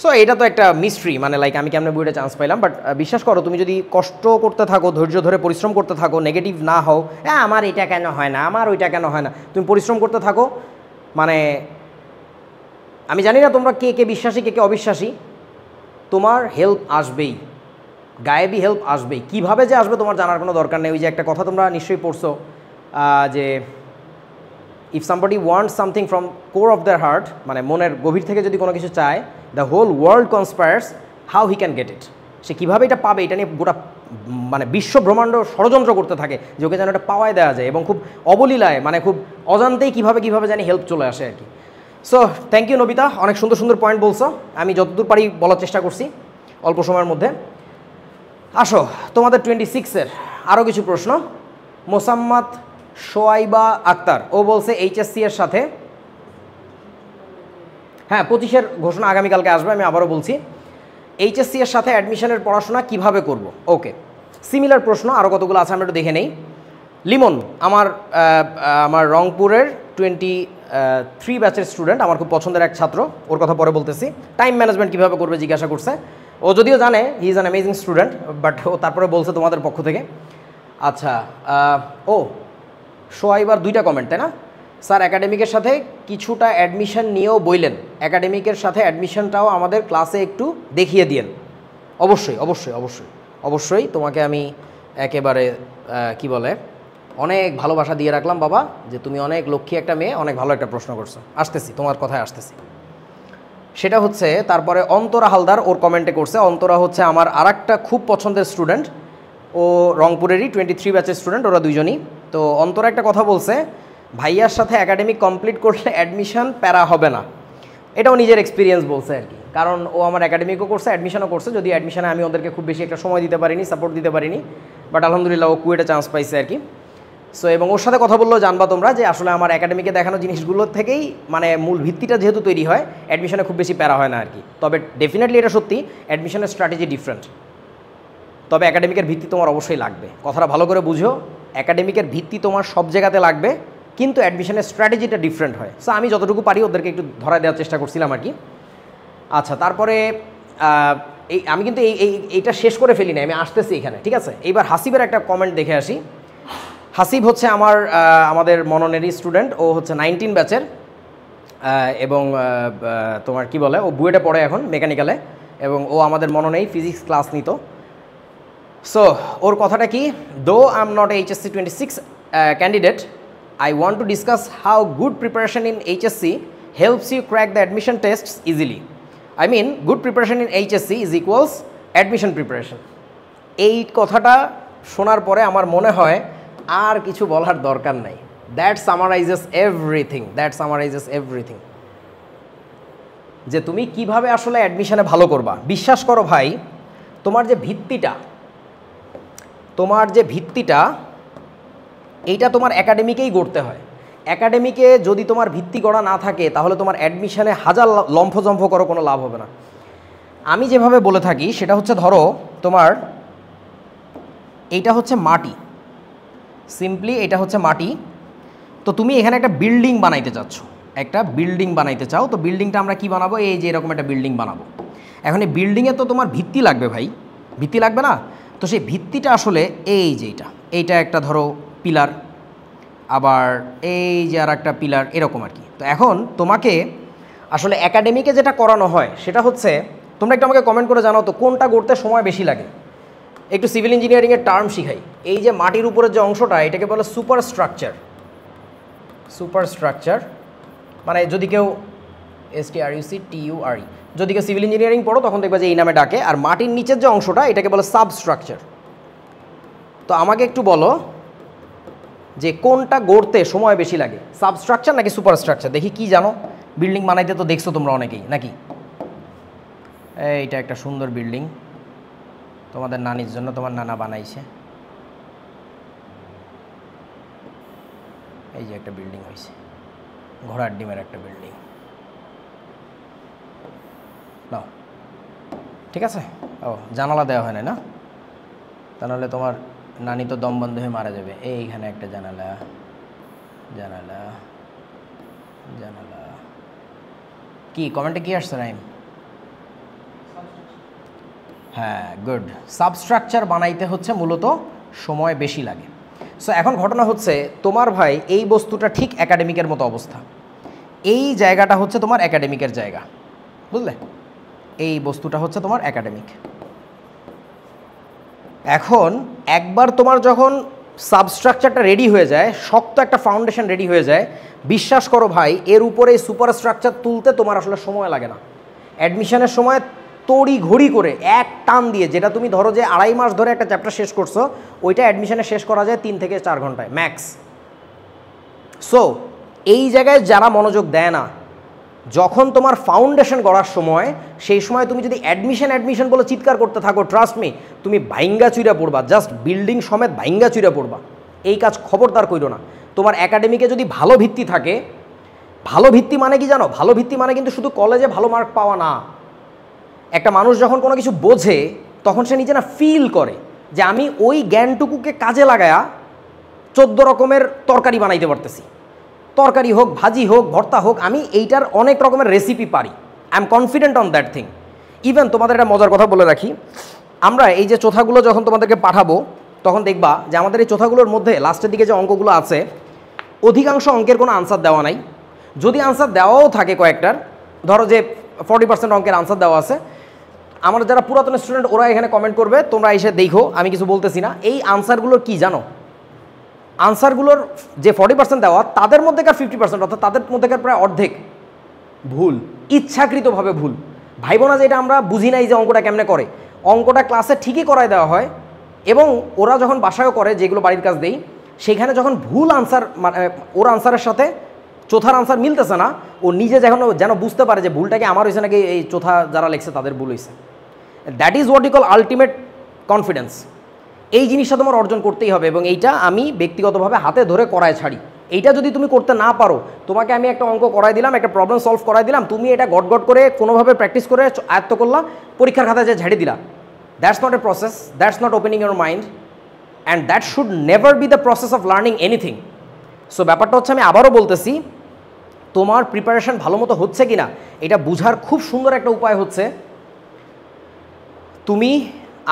So এটা তো একটা মিস্ট্রি, মানে লাইক আমি কেমনে বুয়েটে চান্স পাইলাম। বাট বিশ্বাস করো, তুমি যদি কষ্ট করতে থাকো, ধৈর্য ধরে পরিশ্রম করতে থাকো, নেগেটিভ না হও, হ্যাঁ আমার এটা কেন হয় না, আমার ওইটা কেন হয় না, তুমি পরিশ্রম করতে থাকো, মানে আমি জানি না তোমরা কে কে বিশ্বাসী কে কে অবিশ্বাসী, তোমার হেল্প আসবেই, গায়েবী হেল্প আসবেই। কীভাবে যে আসবে তোমার জানার কোনো দরকার নেই। ওই যে একটা কথা তোমরা নিশ্চয়ই পড়ছো যে if somebody wants something from core of their heart, মানে মনের গভীর থেকে যদি কোনো কিছু চায়, the whole world conspires how he can get it. সে কীভাবে এটা পাবে, এটা নিয়ে গোটা মানে বিশ্ব ব্রহ্মাণ্ড ষড়যন্ত্র করতে থাকে যে ওকে যেন এটা পাওয়ায় দেওয়া যায়, এবং খুব অবলীলায়, মানে খুব অজান্তেই কীভাবে জানি হেল্প চলে আসে আর কি। সো থ্যাংক ইউ নবিতা, অনেক সুন্দর সুন্দর পয়েন্ট বলছো। আমি যতদূর পারি বলার চেষ্টা করছি অল্প সময়ের মধ্যে। আসো তোমাদের 26-এর আরও কিছু প্রশ্ন। মোসাম্মদ সোয়াইবা আক্তার, ও বলছে এইচএসসি এর সাথে, হ্যাঁ 25-এর ঘোষণা আগামীকালকে আসবে, আমি আবারও বলছি। এইচএসসি এর সাথে অ্যাডমিশনের পড়াশোনা কিভাবে করব। ওকে, সিমিলার প্রশ্ন আরও কতগুলো আছে, আমরা একটু দেখে নেই। লিমন আমার রংপুরের 23 ব্যাচের স্টুডেন্ট, আমার খুব পছন্দের এক ছাত্র, ওর কথা পরে বলতেছি। টাইম ম্যানেজমেন্ট কীভাবে করবে জিজ্ঞাসা করছে। ও যদিও জানে he is an amazing student, but ও তারপরে বলছে তোমাদের পক্ষ থেকে। আচ্ছা, ও সোয়াইবার 2টা কমেন্ট, তাই না? স্যার একাডেমিকের সাথে কিছুটা অ্যাডমিশন নিয়েও বইলেন, একাডেমিকের সাথে অ্যাডমিশনটাও আমাদের ক্লাসে একটু দেখিয়ে দিয়েন। অবশ্যই অবশ্যই অবশ্যই অবশ্যই, তোমাকে আমি একেবারে কি বলে অনেক ভালোবাসা দিয়ে রাখলাম বাবা, যে তুমি অনেক লক্ষ্মী একটা মেয়ে, অনেক ভালো একটা প্রশ্ন করছো। আসতেছি, তোমার কথায় আসতেছি। সেটা হচ্ছে তারপরে অন্তরা হালদার ওর কমেন্টে করছে। অন্তরা হচ্ছে আমার আরেকটা খুব পছন্দের স্টুডেন্ট, ও রংপুরেরই 23 ব্যাচের স্টুডেন্ট, ওরা দুজনই। তো অন্তরা একটা কথা বলছে, ভাইয়ার সাথে একাডেমিক কমপ্লিট করলে অ্যাডমিশন প্যারা হবে না। এটাও নিজের এক্সপিরিয়েন্স বলছে আর কি, কারণ ও আমার একাডেমিকও করছে, অ্যাডমিশনও করছে। যদি অ্যাডমিশনে আমি ওদেরকে খুব বেশি একটা সময় দিতে পারিনি, সাপোর্ট দিতে পারিনি, বাট আলহামদুলিল্লাহ ও কুয়েটে চান্স পাইছে আর কি। সো এবং ওর সাথে কথা বললেও জানবা তোমরা যে আসলে আমার একাডেমিকে দেখানো জিনিসগুলোর থেকেই মানে মূল ভিত্তিটা যেহেতু তৈরি হয়, অ্যাডমিশনে খুব বেশি প্যারা হয় না আর কি। তবে ডেফিনেটলি এটা সত্যি, অ্যাডমিশনের স্ট্র্যাটেজি ডিফারেন্ট, তবে একাডেমিকের ভিত্তি তোমার অবশ্যই লাগবে। কথাটা ভালো করে বুঝো, একাডেমিকের ভিত্তি তোমার সব জায়গাতে লাগবে, কিন্তু অ্যাডমিশনের স্ট্র্যাটেজিটা ডিফারেন্ট হয়। সো আমি যতটুকু পারি ওদেরকে একটু ধরায় দেওয়ার চেষ্টা করছিলাম আর কি। আচ্ছা, তারপরে আমি কিন্তু এইটা শেষ করে ফেলি না, আমি আসতেছি এখানে, ঠিক আছে? এইবার হাসিবের একটা কমেন্ট দেখে আসি। হাসিব হচ্ছে আমাদের মননেরই স্টুডেন্ট, ও হচ্ছে 19 ব্যাচের, এবং তোমার কি বলে, ও বুয়েটে পড়ে এখন মেকানিক্যালে, এবং ও আমাদের মননেই ফিজিক্স ক্লাস নিত। সো ওর কথাটা কি, though I am not a HSC 26 candidate, I want to discuss how good preparation in HSC helps you crack the admission tests easily. I mean, good preparation in HSC is equals admission preparation. এই কথাটা শোনার পরে আমার মনে হয় আর কিছু বলার দরকার নাই। That summarizes everything. যে তুমি কিভাবে আসলে অ্যাডমিশনে ভালো করবা। বিশ্বাস করো ভাই, তোমার যে ভিত্তিটা এইটা তোমার একাডেমিকেই গড়তে হয়। একাডেমিকে যদি তোমার ভিত্তি গড়া না থাকে, তাহলে তোমার অ্যাডমিশনে হাজার লম্ফজম্ফ করো, কোনো লাভ হবে না। আমি যেভাবে বলে থাকি সেটা হচ্ছে, ধরো তোমার এইটা হচ্ছে মাটি, সিম্পলি এটা হচ্ছে মাটি। তো তুমি এখানে একটা বিল্ডিং বানাইতে চাও, তো বিল্ডিংটা আমরা কি বানাবো, এই যে এরকম একটা বিল্ডিং বানাবো। এখন এই বিল্ডিংয়ে তো তোমার ভিত্তি লাগবে ভাই, ভিত্তি লাগবে না? তো সেই ভিত্তিটা আসলে এই যে এইটা একটা ধরো পিলার, আবার এই যে আর একটা পিলার, এরকম আর কি। তো এখন তোমাকে আসলে একাডেমিকে যেটা করানো হয় সেটা হচ্ছে, তোমরা একটু আমাকে কমেন্ট করে জানাও তো কোনটা গড়তে সময় বেশি লাগে। একটু সিভিল ইঞ্জিনিয়ারিংয়ের টার্ম শিখাই। এই যে মাটির উপরের যে অংশটা, এটাকে বলে সুপারস্ট্রাকচার, মানে যদি কেউ STRUCTURE, যদি কেউ সিভিল ইঞ্জিনিয়ারিং পড়ো তখন দেখবে যে এই নামে ডাকে। আর মাটির নিচের যে অংশটা, এটাকে বলে সাবস্ট্রাকচার। তো আমাকে একটু বলো যে কোনটা গড়তে সময় বেশি লাগে, সাবস্ট্রাকচার নাকি সুপারস্ট্রাকচার? দেখি কি জানো, বিল্ডিং বানাইতে তো দেখছো তোমরা অনেকেই নাকি? এইটা একটা সুন্দর বিল্ডিং তোমাদের নানির জন্য তোমার নানা বানাইছে। এই যে একটা বিল্ডিং হয়েছে, ঘোড়ার ডিমের একটা বিল্ডিং। নাও, ঠিক আছে। ও জানালা দেওয়া হয় না, তা নাহলে তোমার নানি তো দম বন্ধ হয়ে মারা যাবে। এইখানে একটা জানালা, জানালা, জানালা। কি কমেন্টে কি আসছে রাইম? হ্যাঁ, গুড। সাবস্ট্রাকচার বানাইতে হচ্ছে মূলত সময় বেশি লাগে। সো এখন ঘটনা হচ্ছে, তোমার ভাই এই বস্তুটা ঠিক একাডেমিকের মতো অবস্থা। এই জায়গাটা হচ্ছে তোমার একাডেমিকের জায়গা, বুঝলে? এই বস্তুটা হচ্ছে তোমার একাডেমিক। এখন একবার তোমার যখন সাবস্ট্রাকচারটা রেডি হয়ে যায়, শক্ত একটা ফাউন্ডেশন রেডি হয়ে যায়, বিশ্বাস করো ভাই, এর উপরে সুপার স্ট্রাকচার তুলতে তোমার আসলে সময় লাগে না। অ্যাডমিশনের সময় তড়ি ঘড়ি করে এক টান দিয়ে, যেটা তুমি ধরো যে 2.5 মাস ধরে একটা চ্যাপ্টার শেষ করছো, ওইটা অ্যাডমিশনে শেষ করা যায় 3 থেকে 4 ঘন্টায় ম্যাক্স। সো এই জায়গায় যারা মনোযোগ দেয় না, যখন তোমার ফাউন্ডেশন গড়ার সময়, সেই সময় তুমি যদি অ্যাডমিশন বলে চিৎকার করতে থাকো, ট্রাস্ট মি, তুমি ভাইঙ্গা চুইরা পড়বা, জাস্ট বিল্ডিং সমেত ভাইঙ্গা চুইরা পড়বা। এই কাজ খবরদার কইরো না। তোমার একাডেমিকে যদি ভালো ভিত্তি থাকে, ভালো ভিত্তি মানে কি জানো? ভালো ভিত্তি মানে কিন্তু শুধু কলেজে ভালো মার্ক পাওয়া না। একটা মানুষ যখন কোনো কিছু বোঝে, তখন সে নিজে না ফিল করে যে আমি ওই জ্ঞানটুকুকে কাজে লাগায়া 14 রকমের তরকারি বানাইতে পারতেছি। তরকারি হোক, ভাজি হোক, ভর্তা হোক, আমি এইটার অনেক রকমের রেসিপি পারি। I am confident on that thing. Even তোমাদের একটা মজার কথা বলে রাখি, আমরা এই যে চোথাগুলো যখন তোমাদেরকে পাঠাবো, তখন দেখবা যে আমাদের এই চোথাগুলোর মধ্যে লাস্টের দিকে যে অঙ্কগুলো আছে, অধিকাংশ অঙ্কের কোনো আনসার দেওয়া নাই। যদি আনসার দেওয়াও থাকে কয়েকটার, ধরো যে 40% অঙ্কের আনসার দেওয়া আছে, আমার যারা পুরাতন স্টুডেন্ট ওরা এখানে কমেন্ট করবে, তোমরা এসে দেখো, আমি কিছু বলতেছি না। এই আনসারগুলোর কি জানো? আনসারগুলোর যে 40% দেওয়া, তাদের মধ্যেকার 50%, অর্থাৎ তাদের মধ্যেকার প্রায় অর্ধেক ভুল, ইচ্ছাকৃতভাবে ভুল। ভাইব না যে এটা আমরা বুঝি নাই যে অঙ্কটা কেমনে করে। অঙ্কটা ক্লাসে ঠিকই করায় দেওয়া হয়, এবং ওরা যখন বাসায়ও করে, যেগুলো বাড়ির কাজ দেই, সেখানে যখন ভুল আনসার, মানে ওর আনসারের সাথে চোথার আনসার মিলতেছে না, ও নিজে যেন বুঝতে পারে যে ভুলটাকে আমার হয়েছে নাকি এই চোথা যারা লিখছে তাদের ভুল হয়েছে। That is what you call ultimate confidence. এই জিনিসটা তোমার অর্জন করতেই হবে, এবং এইটা আমি ব্যক্তিগতভাবে হাতে ধরে করায় ছাড়ি। এইটা যদি তুমি করতে না পারো, তোমাকে আমি একটা অঙ্ক করাই দিলাম, একটা প্রবলেম সলভ করাই দিলাম, তুমি এটা গট করে কোনোভাবে প্র্যাকটিস করে আয়ত্ত করলা, পরীক্ষার খাতায় যে ঝাড়ি দিলা, that's not a process, that's not opening your mind, and that should never be the process of learning anything. So ব্যাপারটা হচ্ছে, আমি আবারও বলতেছি, তোমার প্রিপারেশন ভালো মতো হচ্ছে কি না, এটা বোঝার খুব সুন্দর একটা উপায় হচ্ছে তুমি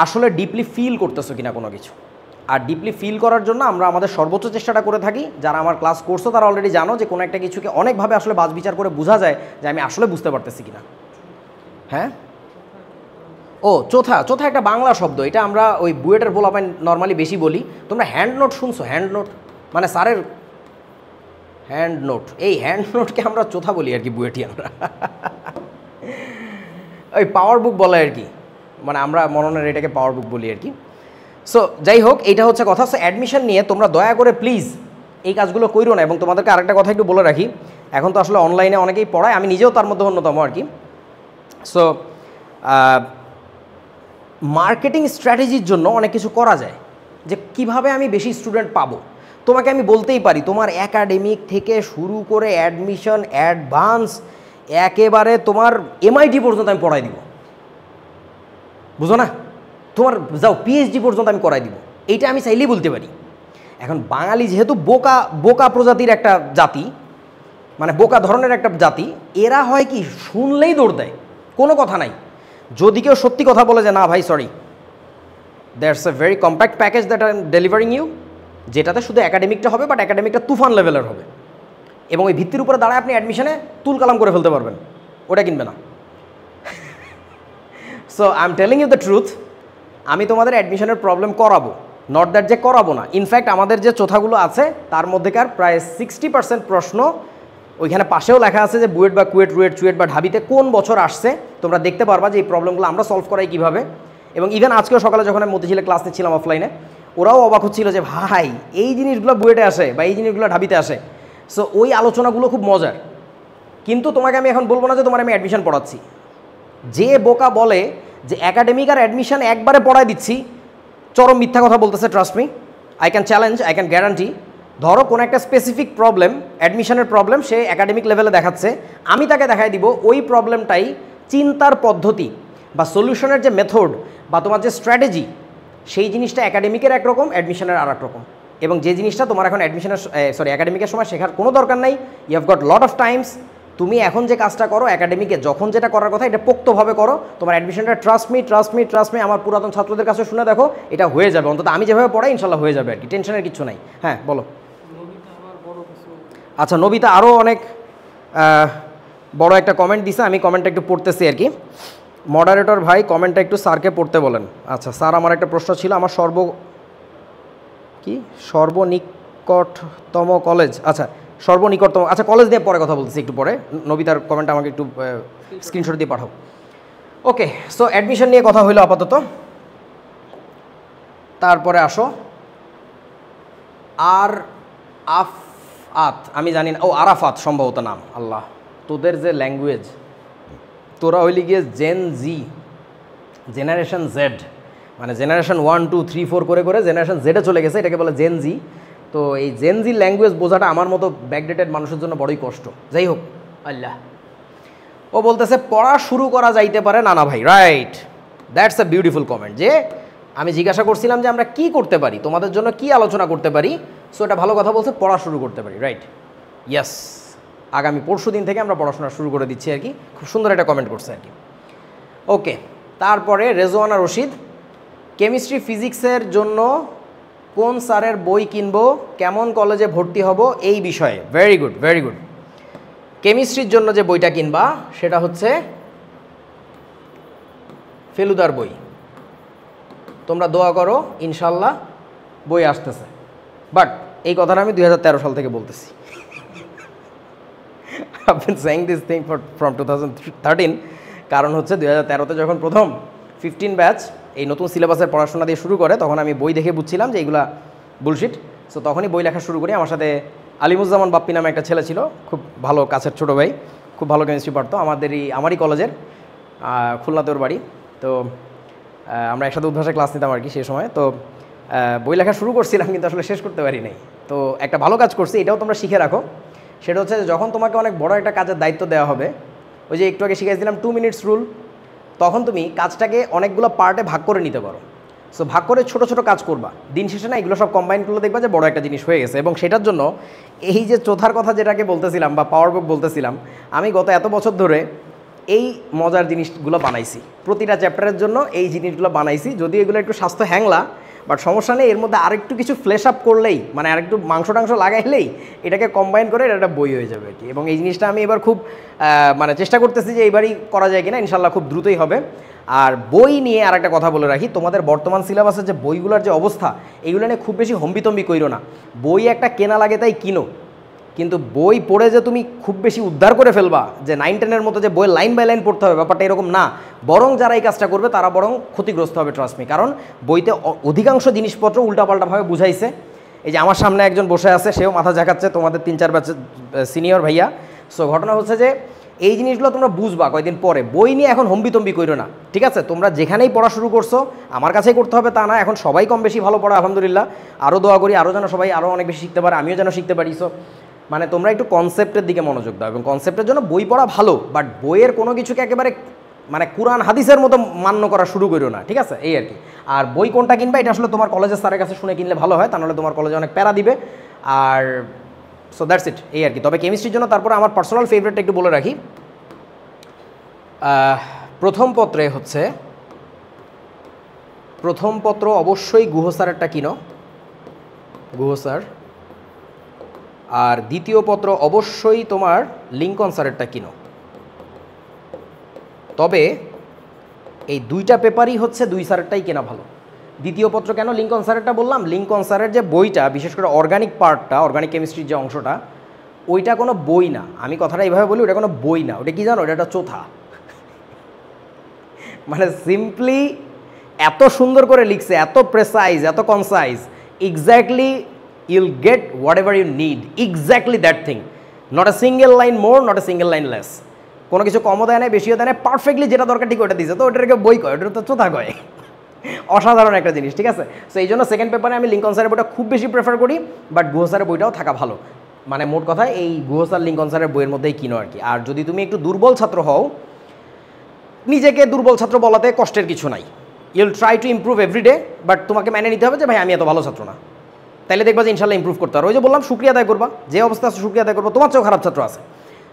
আসলে ডিপলি ফিল করতেছো কিনা কোনো কিছু। আর ডিপলি ফিল করার জন্য আমরা আমাদের সর্বোচ্চ চেষ্টাটা করে থাকি। যারা আমার ক্লাস করছো তারা অলরেডি জানো যে কোনো একটা কিছুকে অনেকভাবে আসলে বাছ বিচার করে বোঝা যায় যে আমি আসলে বুঝতে পারতেছি কিনা। হ্যাঁ, ও চোথা একটা বাংলা শব্দ, এটা আমরা ওই বুয়েটের পোলাপাইন নর্মালি বেশি বলি। তোমরা হ্যান্ড নোট শুনছো? হ্যান্ড নোট মানে স্যারের হ্যান্ড নোট, এই হ্যান্ড নোটকে আমরা চোথা বলি আর কি, বুয়েটি আমরা ওই পাওয়ার বুক বলে আর কি, মানে আমরা মননের এটাকে পাওয়ার বুক বলি আর কি। সো যাই হোক, এইটা হচ্ছে কথা। সো অ্যাডমিশন নিয়ে তোমরা দয়া করে প্লিজ এই কাজগুলো করো না। এবং তোমাদেরকে আরেকটা কথা একটু বলে রাখি, এখন তো আসলে অনলাইনে অনেকেই পড়ায়, আমি নিজেও তার মধ্যে অন্যতম আর কি। সো মার্কেটিং স্ট্র্যাটেজির জন্য অনেক কিছু করা যায়, যে কিভাবে আমি বেশি স্টুডেন্ট পাবো। তোমাকে আমি বলতেই পারি, তোমার একাডেমিক থেকে শুরু করে অ্যাডমিশন, অ্যাডভান্স, একেবারে তোমার এমআইটি পর্যন্ত আমি পড়াই দিব, বুঝো না? তোমার যাও পিএইচডি পর্যন্ত আমি করাই দিব, এইটা আমি চাইলেই বলতে পারি। এখন বাঙালি যেহেতু বোকা প্রজাতির একটা জাতি, মানে বোকা ধরনের একটা জাতি, এরা হয় কি, শুনলেই দৌড় দেয়, কোনো কথা নাই। যদি কেউ সত্যি কথা বলে যে না ভাই sorry, that's a very compact package that I am delivering you, যেটাতে শুধু একাডেমিকটা হবে, বাট একাডেমিকটা তুফান লেভেলের হবে, এবং ওই ভিত্তির উপরে দাঁড়ায় আপনি অ্যাডমিশনে তুলকালাম করে ফেলতে পারবেন, ওটা কিনবে না। So I am telling you the truth, আমি তোমাদের অ্যাডমিশনের প্রবলেম করাবো, নট দ্যাট যে করাবো না। ইনফ্যাক্ট আমাদের যে চোথাগুলো আছে তার মধ্যেকার প্রায় 60% প্রশ্ন ওইখানে পাশেও লেখা আছে যে বুয়েট বা কুয়েট, রুয়েট, চুয়েট বা ঢাবিতে কোন বছর আসছে, তোমরা দেখতে পারবা যে এই প্রবলেমগুলো আমরা সলভ করাই কীভাবে। এবং ইভেন আজকেও সকালে যখন আমি মতিঝিলে ক্লাস নিচ্ছিলাম অফলাইনে, ওরাও অবাক হচ্ছিল যে ভাই এই জিনিসগুলো বুয়েটে আসে বা এই জিনিসগুলো ঢাবিতে আসে। সো ওই আলোচনাগুলো খুব মজার। কিন্তু তোমাকে আমি এখন বলবো না যে তোমার আমি অ্যাডমিশন পড়াচ্ছি। যে বোকা বলে যে একাডেমিক আর অ্যাডমিশন একবারে পড়াই দিচ্ছি, চরম মিথ্যা কথা বলতেছে। Trust me, I can challenge, I can guarantee ধরো কোনো একটা স্পেসিফিক প্রবলেম, অ্যাডমিশনের প্রবলেম সে একাডেমিক লেভেলে দেখাচ্ছে, আমি তাকে দেখাই দিব ওই প্রবলেমটাই চিন্তার পদ্ধতি বা সলিউশনের যে মেথড বা তোমার যে স্ট্র্যাটেজি, সেই জিনিসটা একাডেমিকের একরকম, অ্যাডমিশনের আর এক রকম। এবং যে জিনিসটা তোমার এখন একাডেমিকের সময় শেখার কোনো দরকার নাই, you have got lot of times. তুমি এখন যে কাজটা করো একাডেমিকে যখন যেটা করার কথা এটা পোক্তভাবে করো, তোমার অ্যাডমিশনটা ট্রাস্ট মি আমার পুরাতন ছাত্রদের কাছে শুনে দেখো, এটা হয়ে যাবে। অন্তত আমি যেভাবে পড়াই ইনশাল্লাহ হয়ে যাবে আর কি, টেনশনের কিছু নাই। হ্যাঁ বলো। আচ্ছা, নবিতা আরও অনেক বড় একটা কমেন্ট দিছে, আমি কমেন্টটা একটু পড়তেছি আর কি। মডারেটর ভাই কমেন্টটা একটু স্যারকে পড়তে বলেন। আচ্ছা স্যার, আমার একটা প্রশ্ন ছিল, আমার সর্বনিকটতম কলেজ, আচ্ছা সর্বনিকটতম, আচ্ছা কলেজ দিয়ে পরে কথা বলতেছি একটু পরে। নবিতার কমেন্টটা আমাকে একটু স্ক্রিনশট দিয়ে পাঠাও। ওকে, সো অ্যাডমিশন নিয়ে কথা হইলো আপাতত। তারপরে আসো আমি জানি না, আরাফাত সম্ভবত নাম। আল্লাহ, তোদের যে ল্যাঙ্গুয়েজ, তোরা হইলি গিয়ে জেন জি, জেনারেশন জেড, মানে জেনারেশন 1 2 3 4 করে করে জেনারেশন জেডে চলে গেছে, এটাকে বলে জেন জি। তো এই জেন জি ল্যাঙ্গুয়েজ বোঝাটা আমার মতো ব্যাকডেটেড মানুষের জন্য বড়ই কষ্ট। যাই হোক, আল্লাহ, ও বলতেছে পড়া শুরু করা যাইতে পারে নানা ভাই, right, that's a beautiful comment. যে আমি জিজ্ঞাসা করছিলাম যে আমরা কি করতে পারি, তোমাদের জন্য কি আলোচনা করতে পারি, সো এটা ভালো কথা বলছে, পড়া শুরু করতে পারি, রাইট, ইয়েস। আগামী পরশু দিন থেকে আমরা পড়াশোনা শুরু করে দিচ্ছি আর কি। খুব সুন্দর একটা কমেন্ট করছে আর কি। ওকে, তারপরে রেজওয়ানা রশিদ, কেমিস্ট্রি ফিজিক্সের জন্য কোন স্যারের বই কিনবো, কেমন কলেজে ভর্তি হব এই বিষয়ে। Very good, very good. কেমিস্ট্রির জন্য যে বইটা কিনবা সেটা হচ্ছে ফেলুদার বই। তোমরা দোয়া করো, ইনশাল্লাহ বই আসতেছে। বাট এই কথাটা আমি 2013 সাল থেকে বলতেছি। I've been saying this thing from 2013, কারণ হচ্ছে 2013-তে যখন প্রথম 15 ব্যাচ এই নতুন সিলেবাসের পড়াশোনা দিয়ে শুরু করে, তখন আমি বই দেখে বুঝছিলাম যে এইগুলা বুলশিট। সো তখনই বই লেখা শুরু করি। আমার সাথে আলিমুজ্জামান বাপ্পি নামে একটা ছেলে ছিল, খুব ভালো কাছের ছোটো ভাই, খুব ভালো কেমিস্ট্রি পড়তো, আমারই কলেজের, খুলনাতে ওর বাড়ি। তো আমরা একসাথে উদ্ভাসে ক্লাস নিতাম আর কি সেই সময়। তো বই লেখা শুরু করছিলাম, কিন্তু আসলে শেষ করতে পারি নাই। তো একটা ভালো কাজ করছি, এটাও তোমরা শিখে রাখো। সেটা হচ্ছে যখন তোমাকে অনেক বড় একটা কাজের দায়িত্ব দেওয়া হবে, ওই যে একটু আগে শিখাইছিলাম 2 মিনিটস রুল, তখন তুমি কাজটাকে অনেকগুলো পার্টে ভাগ করে নিতে পারো। সো ভাগ করে ছোট ছোট কাজ করবা, দিন শেষে না এগুলো সব কম্বাইন করলে দেখবা যে বড় একটা জিনিস হয়ে গেছে। এবং সেটার জন্য এই যে চোথার কথা যেটাকে বলতেছিলাম বা পাওয়ার বুক বলতেছিলাম, আমি গত এত বছর ধরে এই মজার জিনিসগুলো বানাইছি, প্রতিটা চ্যাপ্টারের জন্য এই জিনিসগুলো বানাইছি। যদি এগুলো একটু স্বাস্থ্য হ্যাংলা, বাট সমস্যা নেই, এর মধ্যে আরেকটু কিছু ফ্লেশ আপ করলেই, মানে আরেকটু মাংস টাংস লাগাইলেই এটাকে কম্বাইন করে এটা একটা বই হয়ে যাবে আর কি। এবং এই জিনিসটা আমি এবার খুব মানে চেষ্টা করতেছি যে এইবারই করা যায় কিনা, ইনশাল্লাহ খুব দ্রুতই হবে। আর বই নিয়ে আর একটা কথা বলে রাখি, তোমাদের বর্তমান সিলেবাসের যে বইগুলোর যে অবস্থা, এইগুলো নিয়ে খুব বেশি হম্বিতম্বি কইরো না। বই একটা কেনা লাগে তাই কিনো, কিন্তু বই পড়ে যে তুমি খুব বেশি উদ্ধার করে ফেলবা, যে 9-10-এর মতো যে বই লাইন বাই লাইন পড়তে হবে, ব্যাপারটা এরকম না। বরং যারা এই কাজটা করবে তারা বরং ক্ষতিগ্রস্ত হবে, ট্রাস্ট মি। কারণ বইতে অধিকাংশ জিনিসপত্র উল্টাপাল্টাভাবে বুঝাইছে। এই যে আমার সামনে একজন বসে আছে, সেও মাথা ঝাঁকাচ্ছে, তোমাদের 3-4 ব্যাচের সিনিয়র ভাইয়া। সো ঘটনা হচ্ছে যে এই জিনিসগুলো তোমরা বুঝবা কয়েকদিন পরে। বই নিয়ে এখন হম্বিতম্বি কইরো না, ঠিক আছে? তোমরা যেখানেই পড়া শুরু করছো, আমার কাছেই করতে হবে তা না। এখন সবাই কম বেশি ভালো পড়া, আলহামদুলিল্লাহ। আরও দোয়া করি আরও যেন সবাই আরও অনেক বেশি শিখতে পারে, আমিও যেন শিখতে পারি। সো মানে তোমরা একটু কনসেপ্টের দিকে মনোযোগ দাও, এবং কনসেপ্টের জন্য বই পড়া ভালো, বাট বইয়ের কোনো কিছুকে একেবারে মানে কুরআন হাদিসের মতো মান্য করা শুরু করো না, ঠিক আছে? এই আর কি। আর বই কোনটা কিনবা এটা আসলে তোমার কলেজের স্যারের কাছে শুনে কিনলে ভালো হয়, তা নাহলে তোমার কলেজে অনেক প্যারা দিবে। আর সো দ্যাটস ইট, এই আর কি। তবে কেমিস্ট্রির জন্য তারপরে আমার পার্সোনাল ফেভারিটটা একটু বলে রাখি। প্রথম পত্র অবশ্যই গুহ স্যারেরটা কিনো, গুহ স্যার। আর দ্বিতীয় পত্র অবশ্যই তোমার লিঙ্কন স্যারেরটা কিনো। তবে এই দুইটা পেপারই হচ্ছে 2 স্যারেরটাই কেনা ভালো। দ্বিতীয় পত্র কেন লিঙ্কন স্যারেরটা বললাম, লিঙ্কন স্যারের যে বইটা, বিশেষ করে অর্গানিক পার্টটা, অর্গানিক কেমিস্ট্রির যে অংশটা, ওইটা কোনো বই না। আমি কথাটা এইভাবে বলি, ওটা কোনো বই না। ওটা কি জানো? ওটা একটা চোথা। মানে সিম্পলি এত সুন্দর করে লিখছে, এত প্রেসাইজ, এত concise, exactly you'll get whatever you need, exactly that thing, not a single line more, not a single line less. কোনো কিছু কমও দেয় না, বেশিও দেয় না, পারফেক্টলি যেটা দরকার ঠিক ওটা দিয়েছে। তো ওটাকে বই কয়, ওটা তো চোথা কয়। অসাধারণ একটা জিনিস, ঠিক আছে। সো এই জন্য সেকেন্ড পেপারে আমি লিঙ্কন স্যারের বইটা খুব বেশি প্রেফার করি, বাট গুহ স্যারের বইটাও থাকা ভালো। মানে মোট কথা এই গুহ স্যার লিঙ্কন স্যারের বইয়ের মধ্যেই কিনো আর কি। আর যদি তুমি একটু দুর্বল ছাত্র হও, নিজেকে দুর্বল ছাত্র বলাতে কষ্টের কিছু নাই। You'll try to improve everyday, but তোমাকে মেনে নিতে হবে যে ভাই আমি এত ভালো ছাত্র না, তাইলে দেখবা যে ইনশাল্লাহ ইমপ্রুভ করতে পারো। ওই যে বললাম শুক্রিয়া আদায় করবা, যে অবস্থা আছে শুক্রিয়া আদায় করবা, তোমার চেয়েও খারাপ ছাত্র আছে।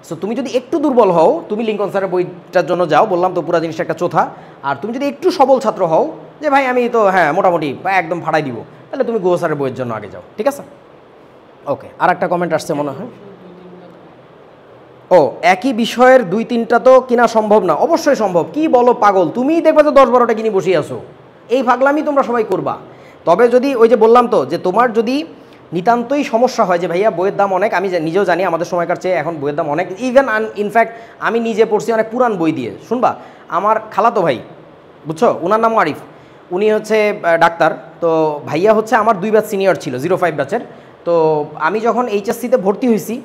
সো তুমি যদি একটু দুর্বল হও, তুমি লিঙ্কন স্যারের বইটার জন্য যাও, বললাম তো পুরো জিনিসটা একটা চোথা। আর তুমি যদি একটু সবল ছাত্র হও, যে ভাই আমি তো হ্যাঁ মোটামুটি একদম ফাড়াই দিব, তাহলে তুমি গুহ স্যারের বইয়ের জন্য আগে যাও, ঠিক আছে। ওকে, আর একটা কমেন্ট আসছে মনে হয়। ও, একই বিষয়ের 2-3টা তো কিনা সম্ভব না। অবশ্যই সম্ভব, কি বলো পাগল, তুমিই দেখবে যে 10-12টা কিনে বসে আসো। এই পাগলামি তোমরা সবাই করবা। তবে যদি ওই যে বললাম তো যে তোমার যদি নিতান্তই সমস্যা হয় যে ভাইয়া বইয়ের দাম অনেক, আমি নিজেও জানি আমাদের সময়কার চেয়ে এখন বইয়ের দাম অনেক, ইভেন ইনফ্যাক্ট আমি নিজে পড়ছি অনেক পুরান বই দিয়ে। শুনবা, আমার খালাতো ভাই, বুঝছো, ওনার নাম আরিফ, উনি হচ্ছে ডাক্তার। তো ভাইয়া হচ্ছে আমার 2 ব্যাচ সিনিয়র ছিল, 05 ব্যাচের। তো আমি যখন এইচএসসিতে ভর্তি হয়েছি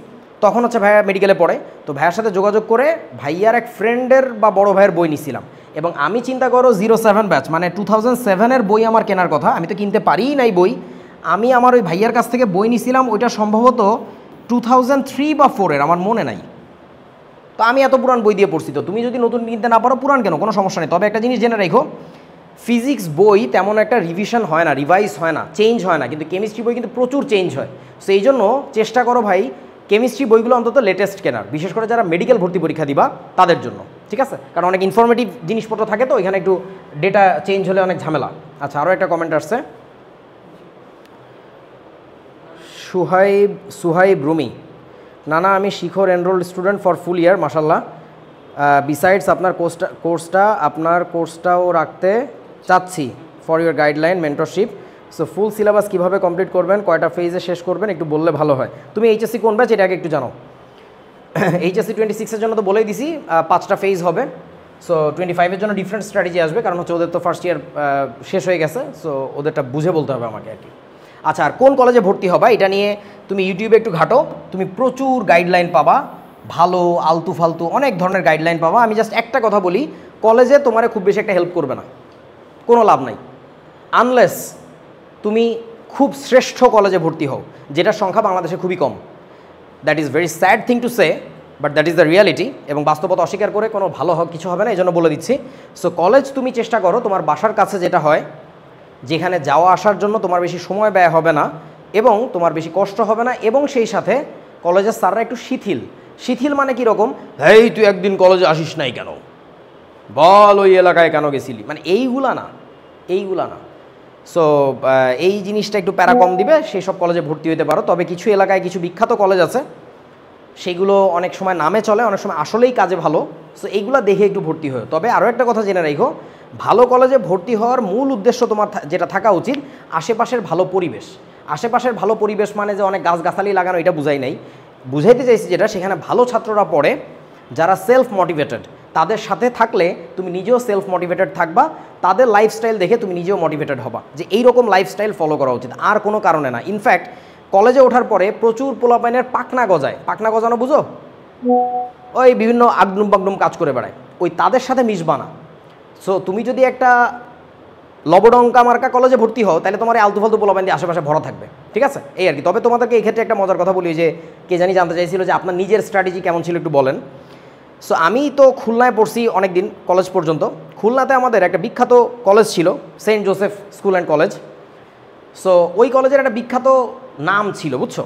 তখন হচ্ছে ভাইয়া মেডিকেলে পড়ে। তো ভাইয়ার সাথে যোগাযোগ করে ভাইয়ার এক ফ্রেন্ডের বা বড় ভাইয়ের বই নিছিলাম। এবং আমি চিন্তা করো 07 ব্যাচ, মানে 2007-এর বই আমার কেনার কথা, আমি তো কিনতে পারিই নাই বই। আমি আমার ওই ভাইয়ার কাছ থেকে বই নিছিলাম, ওইটা সম্ভবত 2003 বা 4-এর, আমার মনে নাই। তো আমি এত পুরান বই দিয়ে পড়ছি, তো তুমি যদি নতুন কিনতে না পারো পুরান কেন, কোনো সমস্যা নেই। তবে একটা জিনিস জেনে রাখো, ফিজিক্স বই তেমন একটা রিভিশন হয় না, রিভাইজ হয় না, চেঞ্জ হয় না, কিন্তু কেমিস্ট্রি বই কিন্তু প্রচুর চেঞ্জ হয়। সো এই জন্য চেষ্টা করো ভাই কেমিস্ট্রি বইগুলো অন্তত লেটেস্ট কেনার, বিশেষ করে যারা মেডিকেল ভর্তি পরীক্ষা দিবা তাদের জন্য, ঠিক আছে। কারণ অনেক ইনফরমেটিভ জিনিসপত্র থাকে, তো এখানে একটু ডেটা চেঞ্জ হলে অনেক ঝামেলা। আচ্ছা, আরও একটা কমেন্ট আসছে, সুহাইব রুমি, না আমি শিখর এনরোল্ড স্টুডেন্ট ফর ফুল ইয়ার, মাশাল্লাহ। বিসাইডস আপনার কোর্সটাও রাখতে চাচ্ছি for your guideline mentorship. So full syllabus কীভাবে কমপ্লিট করবেন, কয়টা ফেজে শেষ করবেন, একটু বললে ভালো হয়। তুমি এইচএসসি কোন ব্যাচ এটা আগে একটু জানো। এইচএসসি 26-এর জন্য তো বলেই দিছি 5টা ফেজ হবে। সো 25-এর জন্য ডিফারেন্ট স্ট্র্যাটেজি আসবে, কারণ হচ্ছে ওদের তো ফার্স্ট ইয়ার শেষ হয়ে গেছে। সো ওদেরটা বুঝে বলতে হবে আমাকে আর কি। আচ্ছা, আর কোন কলেজে ভর্তি হবা এটা নিয়ে তুমি ইউটিউবে একটু ঘাটো, তুমি প্রচুর গাইডলাইন পাবা, ভালো আলতু ফালতু অনেক ধরনের গাইডলাইন পাবা। আমি জাস্ট একটা কথা বলি, কলেজে তোমার খুব বেশি একটা হেল্প করবে না, কোনো লাভ নাই, আনলেস তুমি খুব শ্রেষ্ঠ কলেজে ভর্তি হও, যেটার সংখ্যা বাংলাদেশে খুবই কম। That is very sad thing to say, but that is the reality. এবং বাস্তবতা অস্বীকার করে কোনো ভালো কিছু হবে না, এই জন্য বলে দিচ্ছি। সো কলেজ তুমি চেষ্টা করো তোমার বাসার কাছে যেটা হয়, যেখানে যাওয়া আসার জন্য তোমার বেশি সময় ব্যয় হবে না এবং তোমার বেশি কষ্ট হবে না, এবং সেই সাথে কলেজের স্যাররা একটু শিথিল মানে কীরকম, এই তুই একদিন কলেজে আসিস নাই কেন, বল ওই এলাকায় কেন গেছিলি, মানে এইগুলা না। সো এই জিনিসটা একটু প্যারা কম দিবে, সেই সব কলেজে ভর্তি হতে পারো। তবে কিছু এলাকায় কিছু বিখ্যাত কলেজ আছে, সেগুলো অনেক সময় নামে চলে, অনেক সময় আসলেই কাজে ভালো। সো এইগুলো দেখে একটু ভর্তি হয়। তবে আরও একটা কথা জেনে রাখো, ভালো কলেজে ভর্তি হওয়ার মূল উদ্দেশ্য তোমার যেটা থাকা উচিত, আশেপাশের ভালো পরিবেশ। আশেপাশের ভালো পরিবেশ মানে যে অনেক গাছগাছালি লাগানো, এটা বুঝাই নাই, বুঝাইতে চাইছি যেটা, সেখানে ভালো ছাত্ররা পড়ে যারা সেলফ মোটিভেটেড, তাদের সাথে থাকলে তুমি নিজেও সেলফ মোটিভেটেড থাকবা, তাদের লাইফস্টাইল দেখে তুমি নিজেও মোটিভেটেড হবা যে এইরকম লাইফস্টাইল ফলো করা উচিত, আর কোনো কারণে না। ইনফ্যাক্ট কলেজে ওঠার পরে প্রচুর পোলাপাইনের পাকনা গজানো বুঝো, ওই বিভিন্ন আগডুম বাগডুম কাজ করে বেড়ায়, ওই তাদের সাথে মিশবা না। সো তুমি যদি একটা লবডঙ্কা মার্কা কলেজে ভর্তি হও, তাহলে তোমার আলতু ফালতু পোলাপাইন দিয়ে আশেপাশে ভরা থাকবে, ঠিক আছে, এই আর কি। তবে তোমাদেরকে এই ক্ষেত্রে একটা মজার কথা বলি, যে কে জানি জানতে চাইছিল যে আপনার নিজের স্ট্র্যাটেজি কেমন ছিল একটু বলেন। সো আমি তো খুলনায় পড়ছি অনেক দিন, কলেজ পর্যন্ত। খুলনাতে আমাদের একটা বিখ্যাত কলেজ ছিল, saint Joseph school and college. So ওই কলেজের একটা বিখ্যাত নাম ছিল, বুঝছো,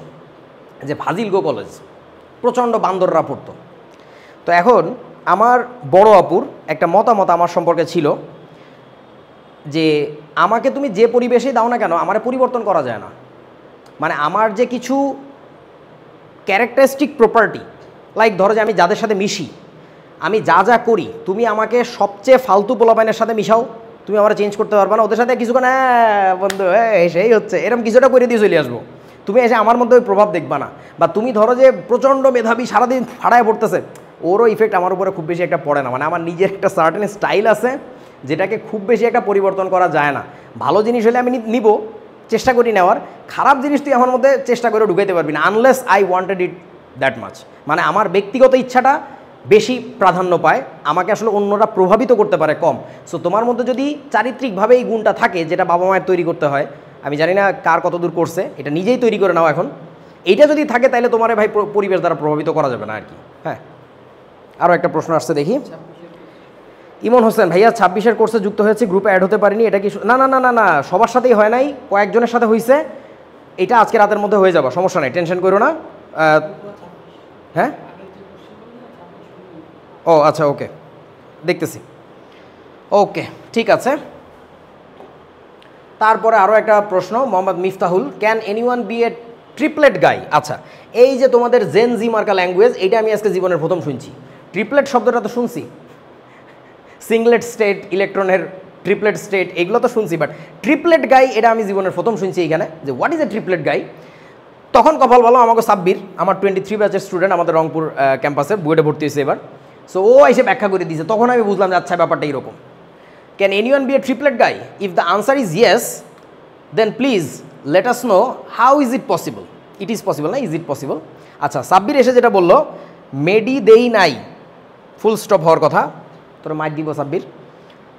যে ফাজিলগো কলেজ, প্রচণ্ড বান্দররা পড়তো। তো এখন আমার বড় আপুর একটা মতামত আমার সম্পর্কে ছিল যে আমাকে তুমি যে পরিবেশেই দাও না কেন, আমার পরিবর্তন করা যায় না। মানে আমার যে কিছু ক্যারেক্টারিস্টিক প্রপার্টি, লাইক ধরো যে আমি যাদের সাথে মিশি, আমি যা করি, তুমি আমাকে সবচেয়ে ফালতু পোলাপাইনের সাথে মিশাও, তুমি আমার চেঞ্জ করতে পারবে না। ওদের সাথে কিছুক্ষণ বন্ধু সেই হচ্ছে এরকম কিছুটা করে দিয়ে চলে আসবো, তুমি এসে আমার মধ্যে ওই প্রভাব দেখবা না। বা তুমি ধরো যে প্রচণ্ড মেধাবী, সারাদিন ফাড়ায় পড়তেছে, ওরও ইফেক্ট আমার উপরে খুব বেশি একটা পড়ে না। মানে আমার নিজের একটা সার্টেন স্টাইল আছে, যেটাকে খুব বেশি একটা পরিবর্তন করা যায় না। ভালো জিনিস হলে আমি নিব, চেষ্টা করি নেওয়ার, খারাপ জিনিস তুই আমার মধ্যে চেষ্টা করে ঢুকাইতে পারবি না, unless I wanted it that much. মানে আমার ব্যক্তিগত ইচ্ছাটা বেশি প্রাধান্য পায়, আমাকে আসলে অন্যরা প্রভাবিত করতে পারে কম। সো তোমার মধ্যে যদি চারিত্রিকভাবে এই গুণটা থাকে, যেটা বাবা মায়ের তৈরি করতে হয়, আমি জানি না কার কত দূর করছে, এটা নিজেই তৈরি করে নাও এখন, এইটা যদি থাকে তাহলে তোমার ভাই পরিবেশ দ্বারা প্রভাবিত করা যাবে না আর কি। হ্যাঁ, আরও একটা প্রশ্ন আসছে দেখি। ইমন হোসেন ভাইয়া 26-এর কোর্সে যুক্ত হয়েছে, গ্রুপে অ্যাড হতে পারিনি, এটা কি? না না না না না, সবার সাথেই হয় নাই, কয়েকজনের সাথে হয়েছে। এটা আজকে রাতের মধ্যে হয়ে যাবে, সমস্যা নেই, টেনশন করো না। হ্যাঁ, ও আচ্ছা, ওকে, দেখতেছি। ওকে, ঠিক আছে। তারপরে আরও একটা প্রশ্ন, Mohammad Miftahul, can anyone be a triplet guy? আচ্ছা, এই যে তোমাদের জেন জি মার্কা ল্যাঙ্গুয়েজ, এইটা আমি আজকে জীবনের প্রথম শুনছি। ট্রিপলেট শব্দটা তো শুনছি, সিংলেট স্টেট, ইলেকট্রনের ট্রিপলেট স্টেট, এগুলো তো শুনছি, বাট ট্রিপলেট গাই এটা আমি জীবনের প্রথম শুনছি এইখানে, যে হোয়াট ইজ এ ট্রিপলেট গাই। তখন কপাল ভালো, আমাকে সাব্বির, আমার 23 ব্যাচের স্টুডেন্ট, আমাদের রংপুর ক্যাম্পাসে বুয়েটে ভর্তি হয়েছে এবার। সো ও এসে ব্যাখ্যা করে দিয়েছে, তখন আমি বুঝলাম যে আচ্ছা ব্যাপারটা এরকম। Can anyone be a triplet guy? If the answer is yes, then please let us know how is it possible. It is possible না, ইজ ইট পসিবল? আচ্ছা, সাব্বির এসে যেটা বললো, মেডি দেই নাই, ফুল স্টপ হওয়ার কথা, তোর মাইক দিব সাব্বির।